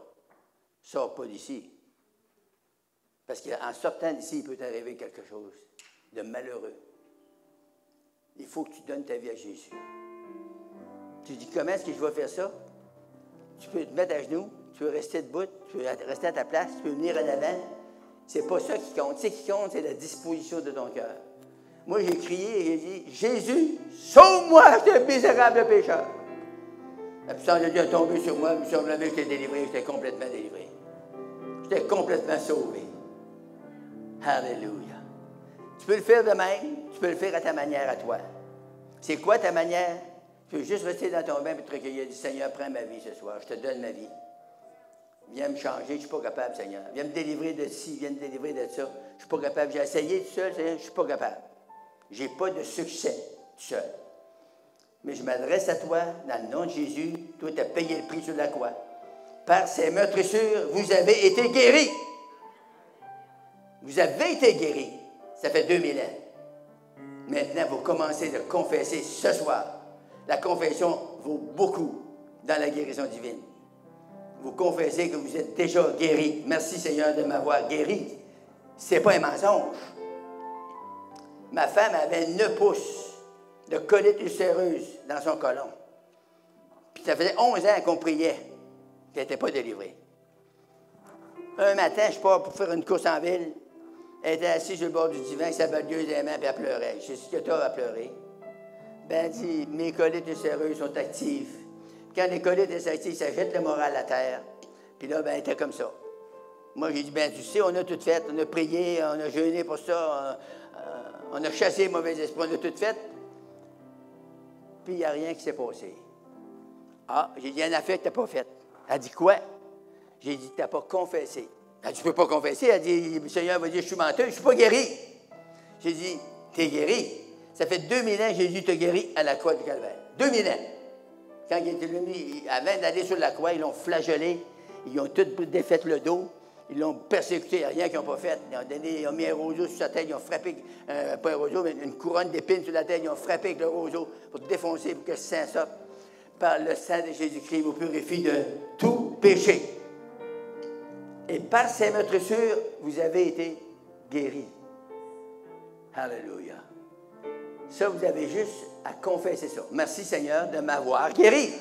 sors pas d'ici. Parce qu'en sortant d'ici, il peut t'arriver quelque chose de malheureux. Il faut que tu donnes ta vie à Jésus. Tu dis, comment est-ce que je vais faire ça? Tu peux te mettre à genoux, tu peux rester debout, tu peux rester à ta place, tu peux venir en avant. C'est pas ça qui compte. Ce qui compte, c'est la disposition de ton cœur. Moi, j'ai crié et j'ai dit, Jésus, sauve-moi, je suis un misérable pécheur. La puissance de Dieu est tombée sur moi, je me suis enlevé, j'étais délivré, j'étais complètement délivré. J'étais complètement sauvé. Alléluia. Tu peux le faire de même, tu peux le faire à ta manière à toi. C'est quoi ta manière? Tu peux juste rester dans ton bain et te recueillir et dire, Seigneur, prends ma vie ce soir, je te donne ma vie. Viens me changer, je ne suis pas capable, Seigneur. Viens me délivrer de ci, viens me délivrer de ça. Je ne suis pas capable. J'ai essayé tout seul, Seigneur, je ne suis pas capable. Je n'ai pas de succès tout seul. Mais je m'adresse à toi, dans le nom de Jésus. Toi, tu as payé le prix sur la croix. Par ces meurtrissures, vous avez été guéris. Vous avez été guéris. Ça fait 2000 ans. Maintenant, vous commencez de confesser ce soir. La confession vaut beaucoup dans la guérison divine. Vous confessez que vous êtes déjà guéri. Merci Seigneur de m'avoir guéri. Ce n'est pas un mensonge. Ma femme avait 9 pouces de colite ulcéreuse dans son côlon. Puis ça faisait 11 ans qu'on priait qu'elle n'était pas délivrée. Un matin, je pars pour faire une course en ville. Elle était assise sur le bord du divan avec sa bagueuse des mains, puis elle pleurait. Je sais ce que tu as à pleurer. Ben, elle dit, mes colites ulcéreuses sont actives. Quand les colites sont actives, ça jette le moral à terre. Puis là, ben, elle était comme ça. Moi, j'ai dit, ben, tu sais, on a tout fait. On a prié, on a jeûné pour ça. On a chassé les mauvais esprits, on a tout fait. Puis il n'y a rien qui s'est passé. Ah, j'ai dit, il y a une affaire que tu n'as pas faite. Elle dit, quoi? J'ai dit, tu n'as pas confessé. Elle dit, tu ne peux pas confesser. Elle dit, le Seigneur va dire, je suis menteuse, je ne suis pas guéri. J'ai dit, tu es guéri. Ça fait 2000 ans que Jésus t'a guéri à la croix du Calvaire. 2000 ans. Quand il était venu, avant d'aller sur la croix, ils l'ont flagellé. Ils ont tout défait le dos. Ils l'ont persécuté. Il n'y a rien qu'ils n'ont pas fait. Ils ont mis un roseau sur sa tête. Ils ont frappé, pas un roseau, mais une couronne d'épines sur la tête. Ils ont frappé avec le roseau pour défoncer, pour que le sang sorte. Par le sang de Jésus-Christ, vous purifie de tout péché. Et par ces meurtrissures, vous avez été guéris. Alléluia. Ça, vous avez juste à confesser ça. Merci Seigneur de m'avoir guéri.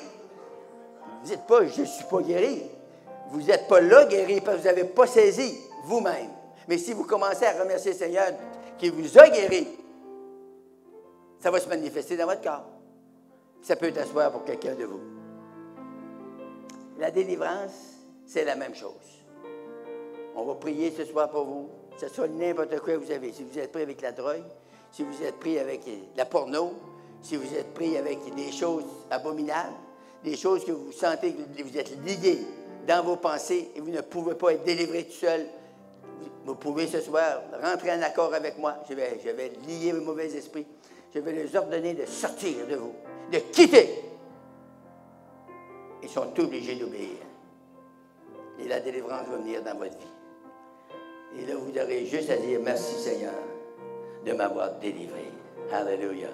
Vous n'êtes pas, je ne suis pas guéri. Vous n'êtes pas là guéri parce que vous n'avez pas saisi vous-même. Mais si vous commencez à remercier le Seigneur qui vous a guéri, ça va se manifester dans votre corps. Ça peut t'asseoir pour quelqu'un de vous. La délivrance, c'est la même chose. On va prier ce soir pour vous. Que ce soit n'importe quoi que vous avez. Si vous êtes pris avec la drogue, si vous êtes pris avec la porno, si vous êtes pris avec des choses abominables, des choses que vous sentez que vous êtes liés dans vos pensées et vous ne pouvez pas être délivré tout seul, vous pouvez ce soir rentrer en accord avec moi. Je vais lier vos mauvais esprits. Je vais les ordonner de sortir de vous, de quitter. Ils sont obligés d'obéir. Et la délivrance va venir dans votre vie. Et là, vous aurez juste à dire merci Seigneur de m'avoir délivré. Alléluia.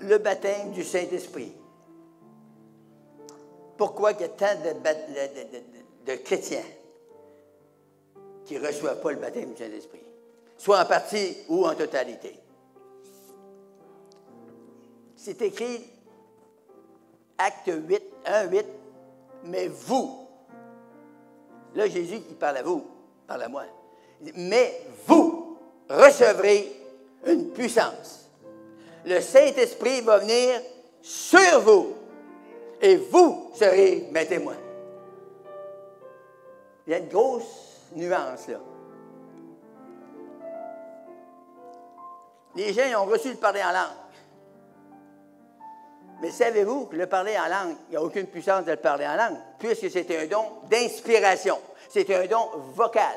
Le baptême du Saint-Esprit. Pourquoi il y a tant de chrétiens qui ne reçoivent pas le baptême du Saint-Esprit? Soit en partie ou en totalité. C'est écrit, Acte 8, 1, 8, mais vous, là Jésus il parle à vous, parle à moi, il dit, mais vous recevrez une puissance. Le Saint-Esprit va venir sur vous et vous serez mes témoins. Il y a une grosse nuance là. Les gens ils ont reçu le parler en langue. Mais savez-vous que le parler en langue, il n'y a aucune puissance de le parler en langue, puisque c'est un don d'inspiration. C'est un don vocal.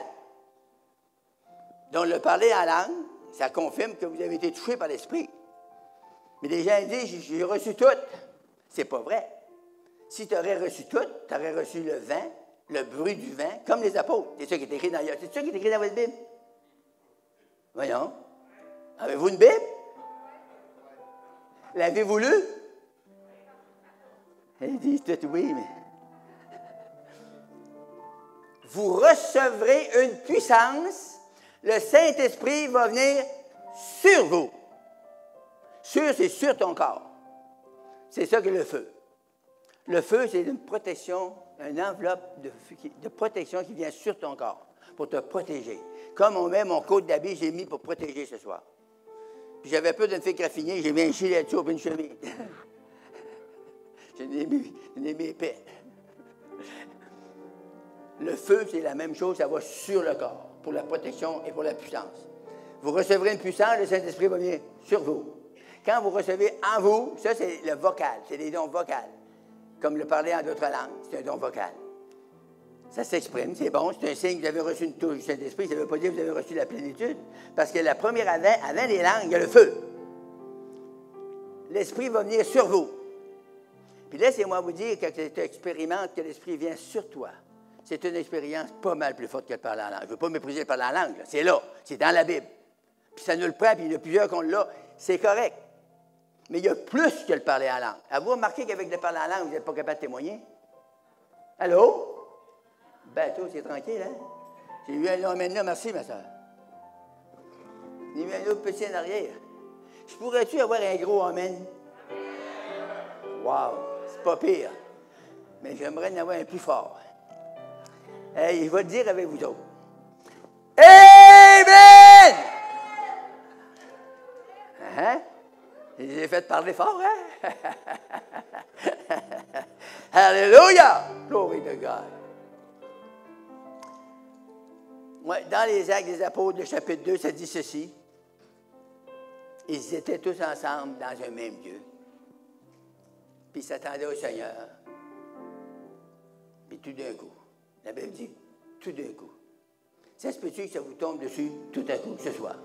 Donc, le parler en langue, ça confirme que vous avez été touché par l'Esprit. Mais les gens disent, j'ai reçu tout. C'est pas vrai. Si tu aurais reçu tout, tu aurais reçu le vent, le bruit du vent, comme les apôtres. C'est ça qui est écrit dans, c'est ça qui est écrit dans votre Bible. Voyons. Avez-vous une Bible? L'avez-vous lu? Ils disent tout oui, mais... Vous recevrez une puissance, le Saint-Esprit va venir sur vous. Sur, c'est sur ton corps. C'est ça que le feu. Le feu, c'est une protection, une enveloppe de protection qui vient sur ton corps, pour te protéger. Comme on met mon côte d'habit, j'ai mis pour protéger ce soir. Puis j'avais peur de me faire graffiner, j'ai mis un gilet dessus et une chemise. J'ai mis épais. Le feu, c'est la même chose, ça va sur le corps, pour la protection et pour la puissance. Vous recevrez une puissance, le Saint-Esprit va venir sur vous. Quand vous recevez en vous, ça c'est le vocal, c'est des dons vocaux. Comme le parler en d'autres langues, c'est un don vocal. Ça s'exprime, c'est bon, c'est un signe que vous avez reçu une touche du Saint-Esprit, ça ne veut pas dire que vous avez reçu la plénitude, parce que la première avant les langues, il y a le feu. L'Esprit va venir sur vous. Puis laissez-moi vous dire que tu expérimentes que l'Esprit vient sur toi. C'est une expérience pas mal plus forte que le parler en langue. Je ne veux pas mépriser le parler en langue, là. C'est là, c'est dans la Bible. Puis ça nous le prend, puis il y en a plusieurs qu'on l'a, c'est correct. Mais il y a plus que le parler en langue. Avez-vous remarqué qu'avec le parler en langue, vous n'êtes pas capable de témoigner? Allô? Bateau, c'est tranquille, hein? J'ai eu un long maintenant, merci, ma soeur. J'ai eu un autre petit en arrière. Je pourrais-tu avoir un gros amen? Wow, c'est pas pire. Mais j'aimerais en avoir un plus fort. Hey, je vais le dire avec vous autres. Amen! Hein? Je les ai fait parler fort, hein? Alléluia! Glory to God. Ouais, dans les Actes des Apôtres, le chapitre 2, ça dit ceci. Ils étaient tous ensemble dans un même lieu. Puis ils s'attendaient au Seigneur. Puis tout d'un coup, la Bible dit, tout d'un coup. Ça se peut-tu que ça vous tombe dessus tout à coup ce soir?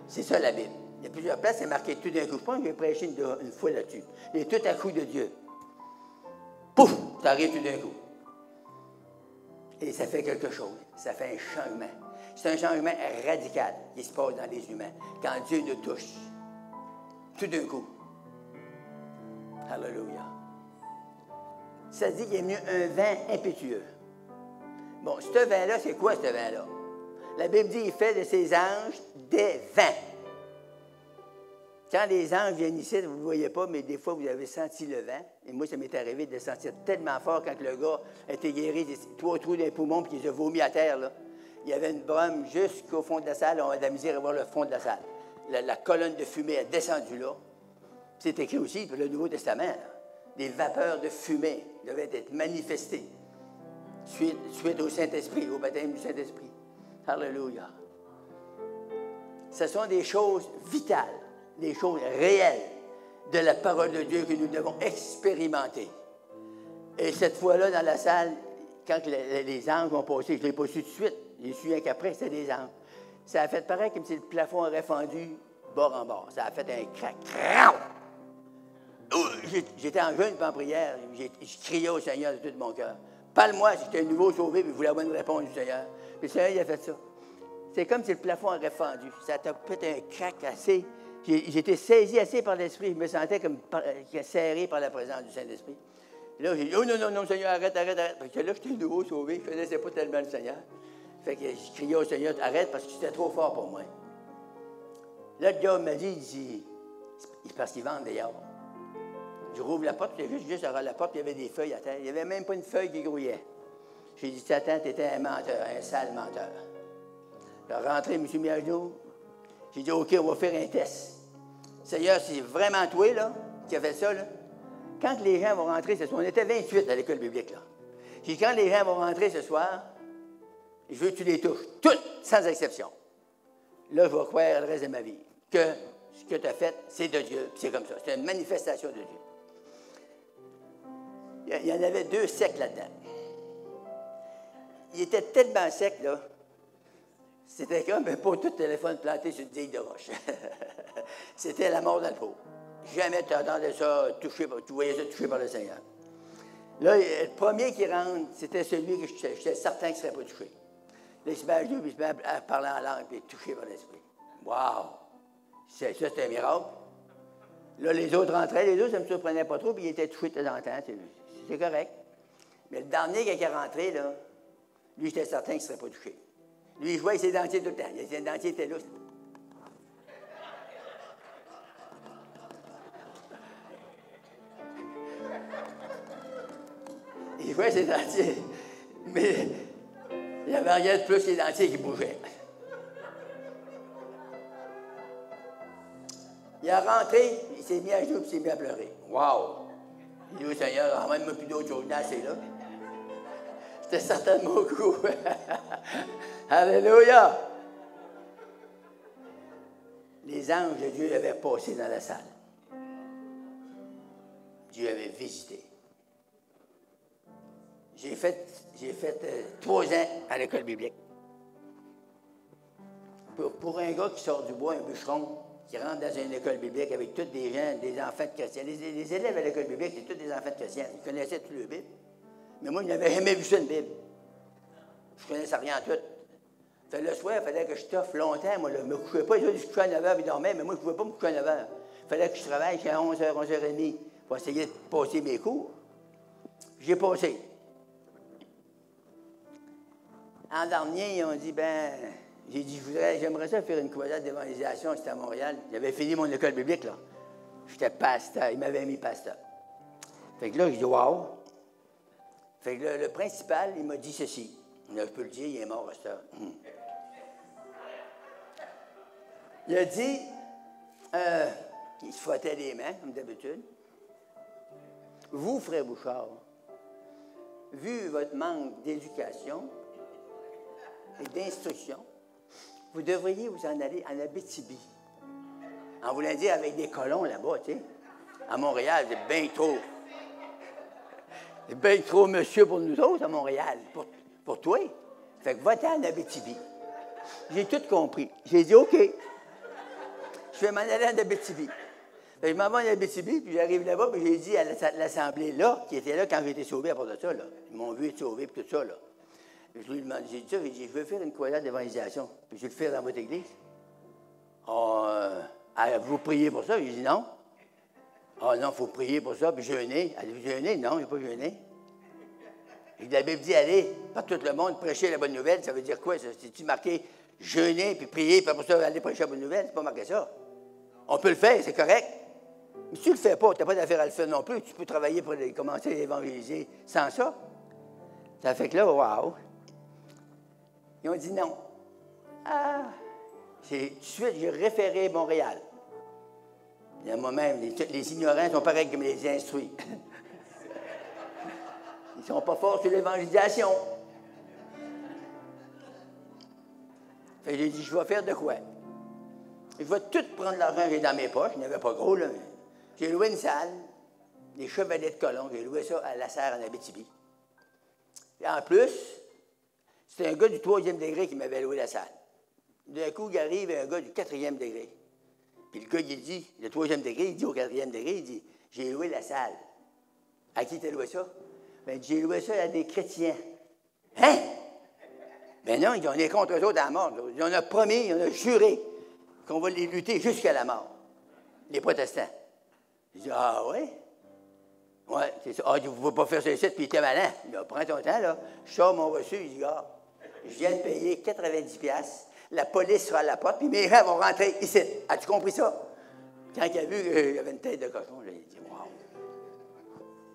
C'est ça la Bible. Il y a plusieurs places, c'est marqué tout d'un coup. Je pense que j'ai prêché une fois là-dessus. Les tout à coup de Dieu. Pouf! Ça arrive tout d'un coup. Et ça fait quelque chose. Ça fait un changement. C'est un changement radical qui se passe dans les humains. Quand Dieu nous touche. Tout d'un coup. Alléluia. Ça dit qu'il y a mieux un vin impétueux. Bon, ce vin-là, c'est quoi ce vin-là? La Bible dit qu'il fait de ses anges des vins. Quand les anges viennent ici, vous ne le voyez pas, mais des fois, vous avez senti le vent. Et moi, ça m'est arrivé de le sentir tellement fort quand le gars était guéri des 3 trous dans les poumons et qu'il a vomi à terre. Là. Il y avait une brume jusqu'au fond de la salle. On a de la misère à voir le fond de la salle. La colonne de fumée a descendu là. C'est écrit aussi dans le Nouveau Testament. Là. Des vapeurs de fumée devaient être manifestées suite au Saint-Esprit, au baptême du Saint-Esprit. Alléluia. Ce sont des choses vitales, des choses réelles de la parole de Dieu que nous devons expérimenter. Et cette fois-là, dans la salle, quand les anges ont passé, je ne l'ai pas su tout de suite, j'ai su qu'après, c'était des anges. Ça a fait pareil comme si le plafond aurait fendu bord en bord. Ça a fait un crac. J'étais en jeûne et en prière. Je criais au Seigneur de tout mon cœur. Parle-moi si j'étais un nouveau sauvé et je voulais avoir une réponse du Seigneur. Puis le Seigneur, il a fait ça. C'est comme si le plafond aurait fendu. Ça t'a fait un crac assez. J'étais saisi assez par l'Esprit. Je me sentais comme serré par la présence du Saint-Esprit. Et là, j'ai dit, oh non, Seigneur, arrête. Parce que là, j'étais un nouveau sauvé. Je ne connaissais pas tellement le Seigneur. Fait que je criais au Seigneur, arrête parce que c'était trop fort pour moi. Là, le gars m'a dit, parce qu'ils vendent dehors. Je rouvre la porte, j'étais juste à la porte, il y avait des feuilles à terre. Il n'y avait même pas une feuille qui grouillait. J'ai dit, Satan, tu étais un menteur, un sale menteur. Je suis rentré, je me suis mis à genoux. J'ai dit, OK, on va faire un test. Seigneur, c'est vraiment toi, là, qui a fait ça, là. Quand les gens vont rentrer ce soir, on était 28 à l'école biblique, là. J'ai dit, quand les gens vont rentrer ce soir, je veux que tu les touches, toutes, sans exception. Là, je vais croire le reste de ma vie que ce que tu as fait, c'est de Dieu. C'est comme ça. C'est une manifestation de Dieu. Il y en avait 2 secs là-dedans. Il était tellement sec, là. C'était comme un poteau de téléphone planté sur une digue de roche. C'était la mort dans le pot. Jamais tu entendais ça touché, tu voyais ça touché par le Seigneur. Là, le premier qui rentre, c'était celui que j'étais certain qu'il ne serait pas touché. Là, il se met à genoux, puis il se met à parler en langue, puis il est touché par l'Esprit. Wow! Ça, c'était un miracle. Là, les autres rentraient, les autres, ça ne me surprenait pas trop, puis ils étaient touchés de temps en temps. C'est correct. Mais le dernier qui est rentré, là, lui, j'étais certain qu'il ne serait pas touché. Lui, il jouait avec ses dentiers tout le temps. Ses dentiers étaient là. Il jouait avec ses dentiers. Mais il n'y avait rien de plus que les dentiers qui bougeaient. Il est rentré, il s'est mis à genoux et il s'est mis à pleurer. Wow! Il dit au Seigneur, ramène-moi plus d'autres choses. C'est là. C'était certainement au coup. Alléluia! Les anges de Dieu avaient passé dans la salle. Dieu avait visité. J'ai fait 3 ans à l'école biblique. Pour un gars qui sort du bois, un bûcheron, qui rentre dans une école biblique avec tous des gens, des enfants de chrétiens. Les élèves à l'école biblique, c'est tous des enfants de chrétiens. Ils connaissaient toute la Bible. Mais moi, je n'avais jamais vu ça, une Bible. Je ne connaissais rien en tout. Le soir, il fallait que je toffe longtemps. Moi, je ne me couchais pas. Les autres, je couchais à 9 h, ils dormaient, mais moi, je ne pouvais pas me coucher à 9 h. Il fallait que je travaille jusqu'à 11 h, 11 h 30 pour essayer de passer mes cours. J'ai passé. En dernier, ils ont dit, J'ai dit, j'aimerais ça faire une croisade d'évangélisation, c'était à Montréal. J'avais fini mon école biblique, là. J'étais pasteur, il m'avait mis pasteur. Fait que là, je dis, wow. Fait que le principal, il m'a dit ceci. Là, je peux le dire, il est mort à cette heure. Il a dit, il se frottait les mains, comme d'habitude. Vous, frère Bouchard, vu votre manque d'éducation et d'instruction, vous devriez vous en aller en Abitibi. En voulant dire avec des colons là-bas, tu sais. À Montréal, c'est bien trop. C'est bien trop monsieur pour nous autres à Montréal, pour toi. Fait que va-t'en en Abitibi. J'ai tout compris. J'ai dit, OK. Je vais m'en aller en Abitibi. Fait que je m'en vais en Abitibi, puis j'arrive là-bas, puis j'ai dit à l'Assemblée, là, qui était là quand j'ai été sauvé à part de ça, là. Ils m'ont vu être sauvé, puis tout ça, là. Puis je lui ai demandé, j'ai dit ça, j'ai dit, je veux faire une croisade d'évangélisation, puis je vais le faire dans votre église. Vous priez pour ça? J'ai dit non. Ah non, il faut prier pour ça, puis jeûner. Allez-vous jeûner? Non, je n'ai pas jeûné. Et la Bible dit, allez, par tout le monde, prêcher la bonne nouvelle. Ça veut dire quoi, ça? C'est-tu marqué jeûner, puis prier, puis après ça, aller prêcher la bonne nouvelle? C'est pas marqué ça. On peut le faire, c'est correct. Mais si tu ne le fais pas, tu n'as pas d'affaire à le faire non plus. Tu peux travailler pour commencer à évangéliser sans ça. Ça fait que là, wow. Ils ont dit non. Ah! Tout de suite, j'ai référé Montréal. Il y a moi-même, les ignorants sont pareils comme les instruits. Ils ne sont pas forts sur l'évangélisation. Fait que j'ai dit, je vais faire de quoi? Je vais tout prendre l'argent que j'ai dans mes poches. Il n'y avait pas gros, là. J'ai loué une salle, des chevalets de colons. J'ai loué ça à La Serre, en Abitibi. Et en plus, c'était un gars du 3e degré qui m'avait loué la salle. D'un coup, il arrive un gars du 4e degré. Puis le gars, il dit, le 3e degré, il dit au 4e degré, il dit, j'ai loué la salle. À qui t'as loué ça? Bien, j'ai loué ça à des chrétiens. Hein? Ben non, on est contre eux autres à la mort. On a promis, on a juré qu'on va les lutter jusqu'à la mort. Les protestants. Je dis, ah oui? Oui, c'est ça. Ah, tu ne veux pas faire ça ici, puis il était malin. Il dit, prends ton temps, là. Je sors mon reçu, il dit, ah, je viens de payer 90$. La police sera à la porte, puis mes gens vont rentrer ici. As-tu compris ça? Quand il a vu qu'il y avait une tête de cochon, là, il dit, wow.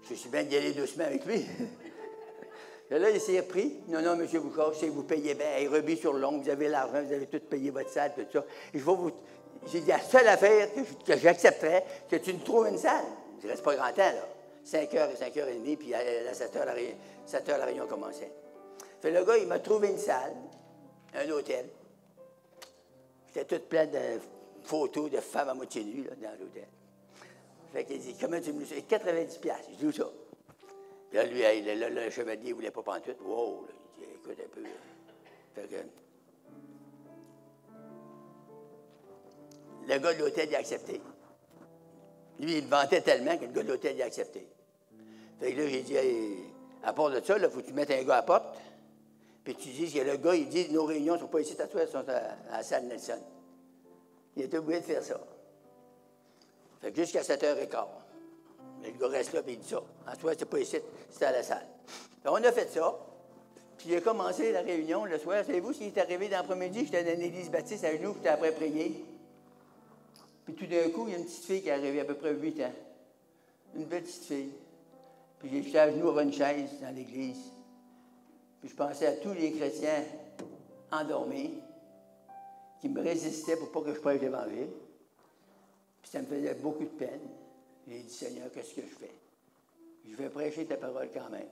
Je suis bien d'y aller doucement avec lui. Et là, il s'est repris. Non, non, M. Bouchard, je sais que vous payez bien. Hey, rebis sur l'ongle, vous avez l'argent, vous avez tout payé votre salle, tout ça. Et je vais vous. J'ai dit, la seule affaire que j'accepterais, que tu nous trouves une salle. Il ne reste pas grand temps, là. 5h et 5h30, puis à 7h, la réunion commençait. Fait le gars, il m'a trouvé une salle, un hôtel. J'étais toute pleine de photos de femmes à moitié nues, là, dans l'hôtel. Fait qu'il dit, comment tu me dis? 90$. Je dis, où ça? Puis là, lui, le chevalier, il ne voulait pas pantoute. Wow! Là, il dit, écoute un peu. Là. Fait que, le gars de l'hôtel, il a accepté. Lui, il vantait tellement que le gars de l'hôtel, il a accepté. Fait que là, j'ai dit, hey, à part de ça, il faut que tu mettes un gars à la porte. Puis tu dis que le gars, il dit, nos réunions ne sont pas ici à toi, elles sont à la salle Nelson. Il était obligé de faire ça. Fait que jusqu'à 7h15. Mais le gars reste là, puis il dit ça. En soi, c'est pas ici, c'était à la salle. Donc, on a fait ça. Puis j'ai commencé la réunion le soir. Savez-vous ce qui est arrivé dans l'après-midi? J'étais dans l'église baptiste à genoux, j'étais après prier. Puis tout d'un coup, il y a une petite fille qui est arrivée, à peu près 8 ans. Une belle petite fille. Puis j'étais à genoux sur une chaise dans l'église. Puis je pensais à tous les chrétiens endormis qui me résistaient pour pas que je prêche l'Évangile. Puis ça me faisait beaucoup de peine. J'ai dit, Seigneur, qu'est-ce que je fais? Je vais prêcher ta parole quand même.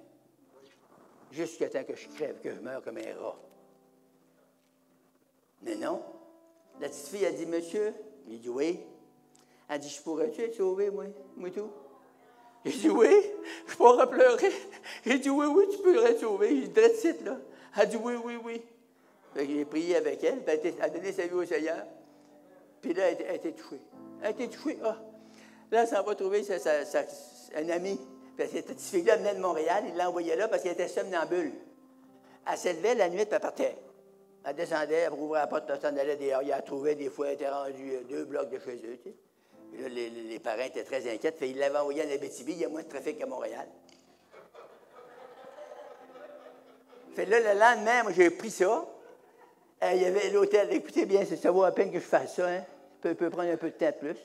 Jusqu'à temps que je crève, que je meure comme un rat. Mais non. La petite fille a dit, monsieur, j'ai dit, oui. Elle dit, je pourrais-tu être sauvé, moi tout? J'ai dit, oui, je pourrais pleurer. J'ai dit, oui, tu pourrais être sauvé. J'ai dit, drette site, là. Elle dit, oui. Fait que j'ai prié avec elle, puis elle a donné sa vie au Seigneur. Puis là, elle a été touchée. Elle a été touchée, ah. Là, elle s'en va trouver un ami. Puis cette petite fille-là venait de Montréal, il l'a envoyée là parce qu'elle était somnambule. Elle s'élevait la nuit, puis elle partait. Elle descendait, elle rouvrait la porte, elle s'en allait dehors. Il la trouvait, des fois, elle était rendue 2 blocs de chez eux, tu sais. Et là, les parents étaient très inquiets. Fait qu'ils l'avaient envoyée à Abitibi, il y a moins de trafic qu'à Montréal. Fait là, le lendemain, moi, j'ai pris ça. Il y avait l'hôtel. Écoutez bien, ça vaut à peine que je fasse ça. Hein? Ça peut prendre un peu de temps de plus.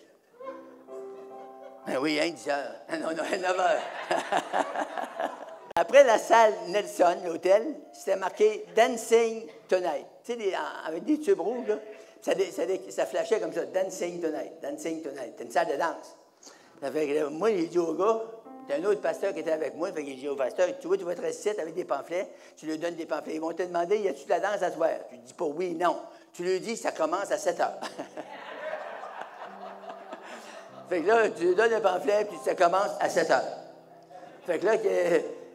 Ben oui, hein, 10 heures. Non, 9 heures. Après la salle Nelson, l'hôtel, c'était marqué « Dancing Tonight ». Tu sais, avec des tubes rouges, là, ça flashait comme ça, « Dancing Tonight »,« Dancing Tonight ». C'était une salle de danse. Ça fait que, moi, j'ai dit au gars, il y a un autre pasteur qui était avec moi, fait que j'ai dit au pasteur, tu vois, tu vas te rester avec des pamphlets, tu lui donnes des pamphlets. Ils vont te demander, y a-tu de la danse à soir? Tu lui dis pas oui, non. Tu lui dis, ça commence à 7 heures. Fait que là, tu lui donnes un pamphlet, puis ça commence à 7 heures. Fait que là,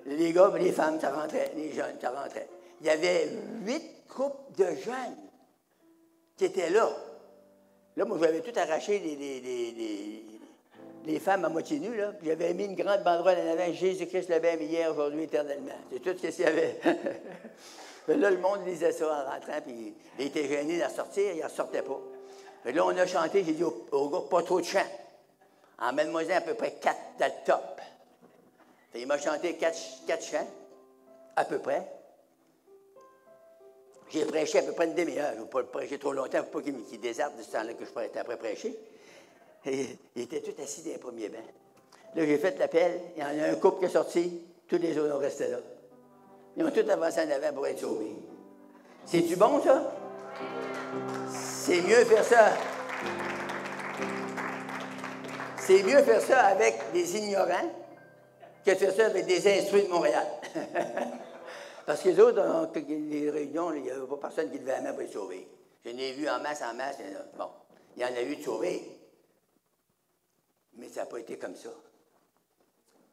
les gars, les femmes, ça rentrait, les jeunes, ça rentrait. Il y avait 8 couples de jeunes qui étaient là. Là, moi, j'avais tout arraché les femmes à moitié nues, là, puis j'avais mis une grande banderole en avant, Jésus-Christ le même hier, aujourd'hui, éternellement. C'est tout ce qu'il y avait. Mais là, le monde lisait ça en rentrant, puis il était gêné d'en sortir, il n'en sortait pas. Mais là, on a chanté, j'ai dit au gars, pas trop de chant. Emmène-moi à peu près 4 dans le top. Il m'a chanté 4 chants, à peu près. J'ai prêché à peu près une demi-heure. Je ne vais pas le prêcher trop longtemps pour pas qu'il déserte de ce temps-là que je pourrais être après prêcher. Et il était tout assis dans les premiers bancs. Là, j'ai fait l'appel. Il y en a un couple qui est sorti. Tous les autres ont resté là. Ils ont tous avancé en avant pour être sauvés. C'est-tu bon, ça? C'est mieux faire ça. C'est mieux faire ça avec des ignorants que de faire ça avec des instruits de Montréal. Parce que les autres, dans les réunions, il n'y avait pas personne qui levait la main pour être sauvé. Je n'ai vu en masse. Bon, il y en a eu de sauvés. Mais ça n'a pas été comme ça.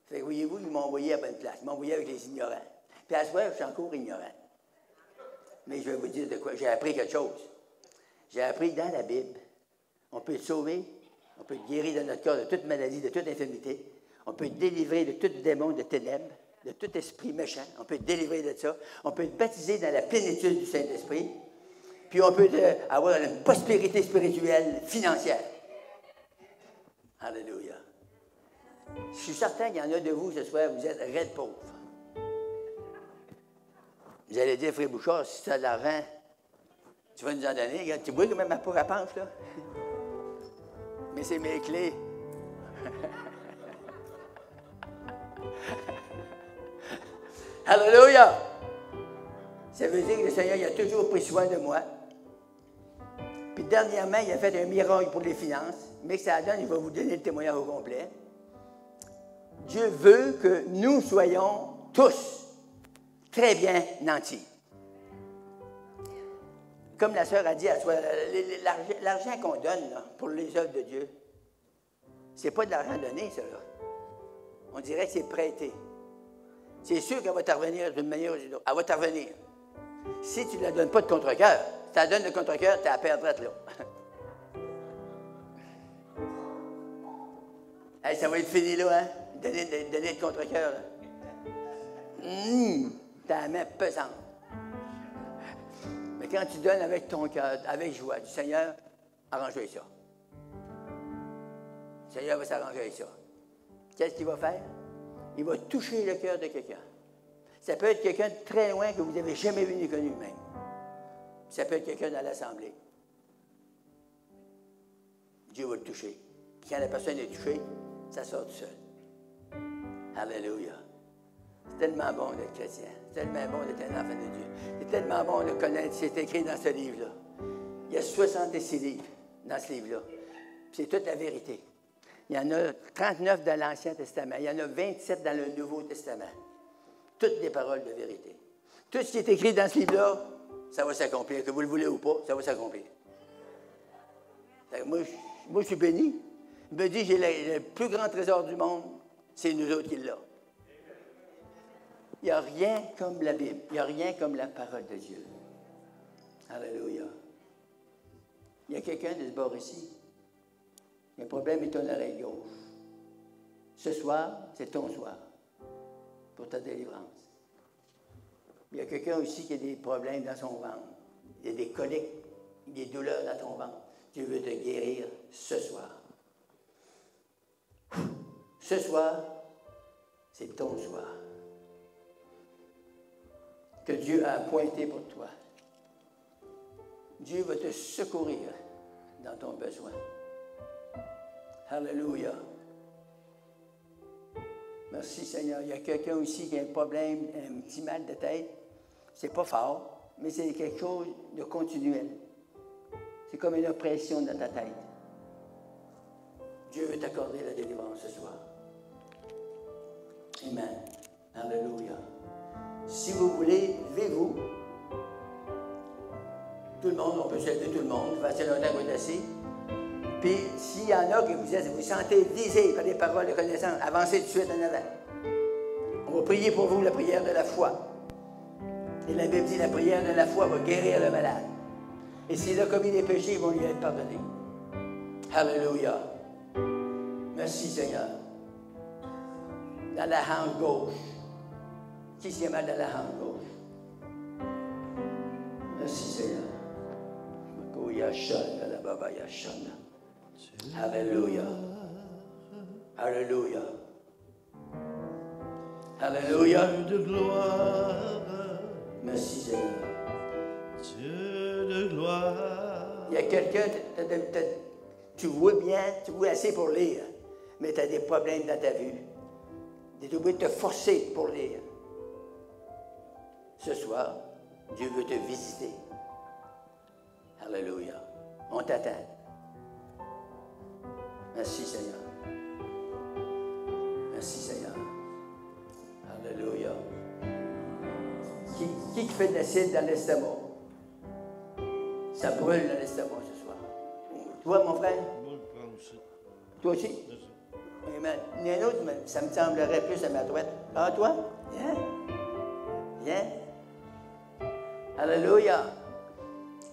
Fait que, voyez-vous, ils m'ont envoyé à bonne place. Ils m'ont envoyé avec les ignorants. Puis à ce moment, je suis encore ignorant. Mais je vais vous dire de quoi. J'ai appris quelque chose. J'ai appris dans la Bible, on peut être sauvé, on peut être guéri dans notre corps de toute maladie, de toute infirmité. On peut être délivré de tout démon de ténèbres, de tout esprit méchant. On peut être délivré de ça. On peut être baptisé dans la plénitude du Saint-Esprit. Puis on peut avoir une prospérité spirituelle financière. Alléluia. Je suis certain qu'il y en a de vous ce soir, vous êtes raides pauvres. Vous allez dire, Frère Bouchard, si tu as de l'argent, tu vas nous en donner. Regarde, tu vois quand même ma pauvre panche, là? Mais c'est mes clés. Alléluia! Ça veut dire que le Seigneur il a toujours pris soin de moi. Puis dernièrement, il a fait un miracle pour les finances. Mais que ça donne, il va vous donner le témoignage au complet. Dieu veut que nous soyons tous très bien nantis. Comme la sœur a dit, l'argent qu'on donne là, pour les œuvres de Dieu, c'est pas de l'argent donné, ça, là. On dirait que c'est prêté. C'est sûr qu'elle va te revenir d'une manière ou d'une autre. Elle va te revenir. Si tu ne la donnes pas de contre-cœur, si tu la donnes de contre-cœur, tu la perdrais là. Hey, ça va être fini là, hein? Donner de contre-cœur. T'as la main pesante. Mais quand tu donnes avec ton cœur, avec joie, du Seigneur, arrange-toi ça. Le Seigneur va s'arranger avec ça. Qu'est-ce qu'il va faire? Il va toucher le cœur de quelqu'un. Ça peut être quelqu'un de très loin que vous n'avez jamais vu ni connu même. Ça peut être quelqu'un dans l'assemblée. Dieu va le toucher. Puis quand la personne est touchée, ça sort tout seul. Alléluia. C'est tellement bon d'être chrétien. C'est tellement bon d'être un enfant de Dieu. C'est tellement bon de connaître. C'est écrit dans ce livre-là. Il y a 66 livres dans ce livre-là. Puis c'est toute la vérité. Il y en a 39 dans l'Ancien Testament. Il y en a 27 dans le Nouveau Testament. Toutes des paroles de vérité. Tout ce qui est écrit dans ce livre-là, ça va s'accomplir. Que vous le voulez ou pas, ça va s'accomplir. Moi, je suis béni. Il me dit, j'ai le plus grand trésor du monde, c'est nous autres qui l'avons. Il n'y a rien comme la Bible. Il n'y a rien comme la parole de Dieu. Alléluia. Il y a quelqu'un de ce bord ici. Le problème est ton oreille gauche. Ce soir, c'est ton soir pour ta délivrance. Il y a quelqu'un aussi qui a des problèmes dans son ventre. Il y a des coliques, des douleurs dans ton ventre. Dieu veut te guérir ce soir. Ce soir, c'est ton soir. Que Dieu a appointé pour toi. Dieu va te secourir dans ton besoin. Alléluia. Merci Seigneur. Il y a quelqu'un aussi qui a un problème, un petit mal de tête. C'est pas fort, mais c'est quelque chose de continuel. C'est comme une oppression dans ta tête. Dieu veut t'accorder la délivrance ce soir. Amen. Alléluia. Si vous voulez, levez-vous. Tout le monde, on peut se lever tout le monde. Ça fait longtemps que vous êtes assis. Puis, s'il y en a que vous sentez visés par des paroles de connaissance, avancez tout de suite en avant. On va prier pour vous la prière de la foi. Et la Bible dit la prière de la foi va guérir le malade. Et s'il a commis des péchés, ils vont lui être pardonnés. Alléluia. Merci Seigneur. Dans la hanche gauche. Qui s'y a mal dans la hanche gauche? Merci Seigneur. Alléluia. Alléluia. Alléluia. Dieu de gloire. Merci Seigneur. Dieu de gloire. Il y a quelqu'un, tu vois bien, tu vois assez pour lire, mais tu as des problèmes dans ta vue. Tu es obligé de te forcer pour lire. Ce soir, Dieu veut te visiter. Alléluia. On t'attend. Merci Seigneur. Merci Seigneur. Alléluia. Qui fait de l'acide dans l'estomac? Ça brûle dans l'estomac ce soir. Toi, mon frère? Moi, je prends aussi. Toi aussi? Amen. Il y en a un autre, mais ça me semblerait plus à ma droite. Ah, toi? Viens. Viens. Alléluia.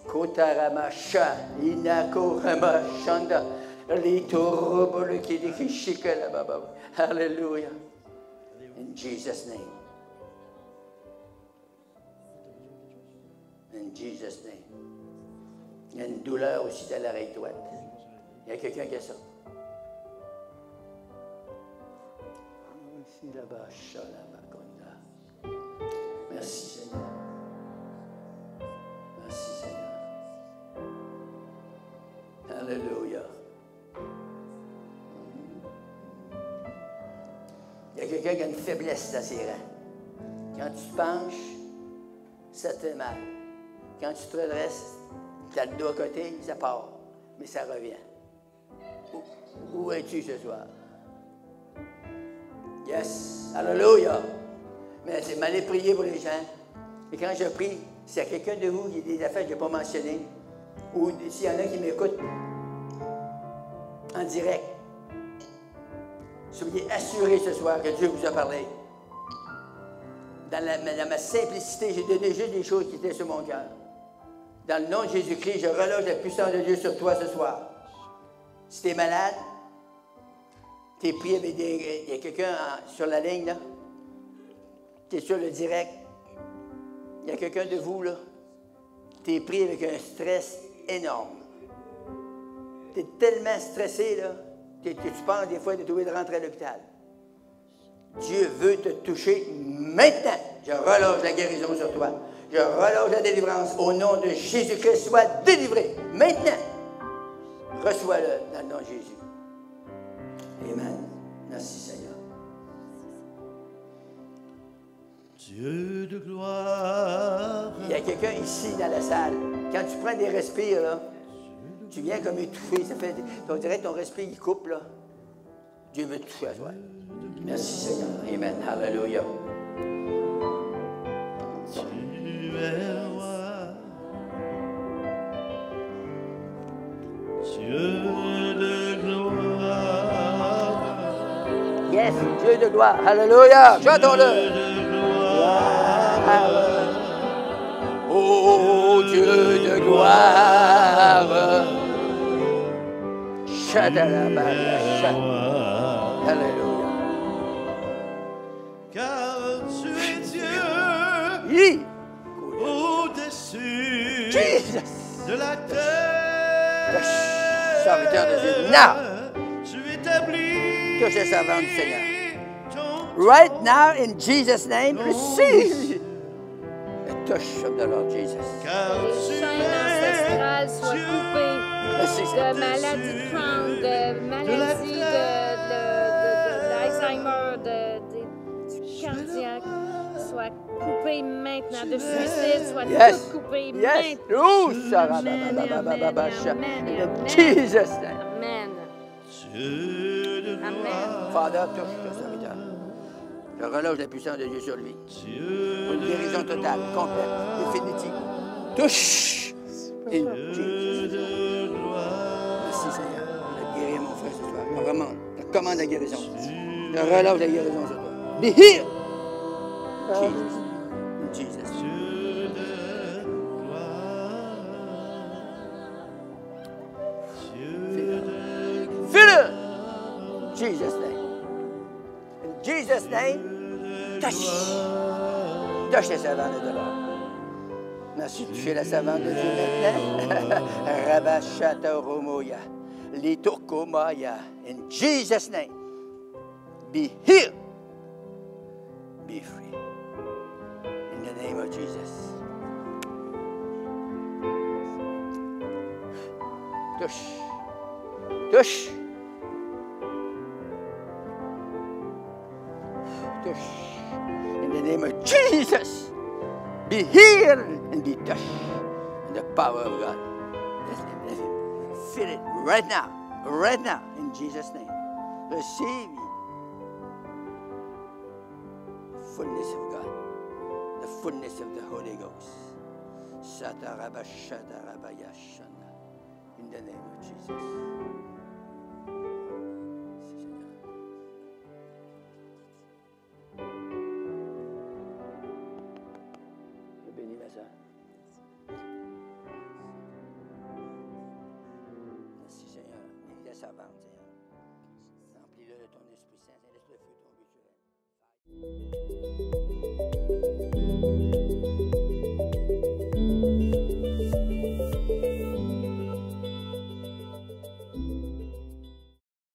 Kotaramasha, Inakoramashanda, Litorobole Kidikishika la Baba. Hallelujah. In Jesus' name. In Jesus' name. Il y a une douleur aussi dans l'oreille droite. Il y a quelqu'un qui a ça. Merci Seigneur. Merci Seigneur. Alléluia. Il y a quelqu'un qui a une faiblesse dans ses reins. Quand tu te penches, ça te fait mal. Quand tu te redresses, tu as le dos à côté, ça part. Mais ça revient. Où es-tu ce soir? Yes. Alléluia. Mais c'est m'aller prier pour les gens. Et quand je prie, s'il y a quelqu'un de vous qui a des affaires que je n'ai pas mentionnées, ou s'il y en a qui m'écoutent en direct, soyez assurés ce soir que Dieu vous a parlé. Dans ma simplicité, j'ai donné juste des choses qui étaient sur mon cœur. Dans le nom de Jésus-Christ, je relâche la puissance de Dieu sur toi ce soir. Si tu es malade, tu es pris avec des... Il y a quelqu'un sur la ligne, là. Tu es sur le direct. Il y a quelqu'un de vous, là. Tu es pris avec un stress énorme. Tu es tellement stressé, là, que tu penses des fois de trouver de rentrer à l'hôpital. Dieu veut te toucher maintenant. Je relâche la guérison sur toi. Je relâche la délivrance. Au nom de Jésus-Christ, sois délivré. Maintenant. Reçois-le dans le nom de Jésus. Amen. Merci Seigneur. Dieu de gloire. Il y a quelqu'un ici dans la salle. Quand tu prends des respires, là, tu viens comme étouffé. Ça fait, on dirait que ton respire, il coupe, là. Dieu veut te toucher à toi. Merci Seigneur. Amen. Hallelujah. Tu es roi. Dieu de gloire. Yes, Dieu de gloire. Hallelujah. Chantons-le. Oh Dieu de gloire. Alléluia. Car tu es Dieu Oui. au-dessus Jesus. de la terre. Serviteur de Dieu. Now. Tu établis Touche le servant du Seigneur. ton Right now, in Jesus' name, receive. Touch of the Lord Jesus. car Les tu chaînes es ancestrales soient Dieu. coupées. Merci, Seigneur. De maladie de Crohn, de maladie de l'Alzheimer, du cardiaque, soit coupé maintenant, de suicide, soit Yes. tout coupé Yes. maintenant. Oh, Amen, sarabababababasha. amen, In amen. Jesus' name. Amen. Dieu de Amen. gloire, Father, touche ton serviteur. Je relâche la puissance de Dieu sur lui. Dieu Une de guérison totale, complète, définitive. Touche! In Jesus' name. Merci Seigneur. Je guéris mon frère ce soir. Je commande la guérison. Je relâche la guérison sur toi. Be healed! Jesus. In Jesus' name. Dieu de gloire, Dieu de Feel it! In Jesus' name. In Jesus' name. Touche! Touche la savane de l'or. Merci de toucher la savane de Dieu maintenant. Rabashata Romoya. Litokomaya. In Jesus' name. Be healed. Be free. In the name of Jesus. Touche. Touche. Touche. In the name of Jesus. Be healed and be touched in the power of God. Let him feel it right now, in Jesus' name. Receive the fullness of God, the fullness of the Holy Ghost. Satarabashadarabayashana. In the name of Jesus. Je bénis ma soeur. Merci Seigneur. Bénis la servante, Seigneur. Remplis-le de ton Esprit Saint. Laisse le feu tomber sur elle.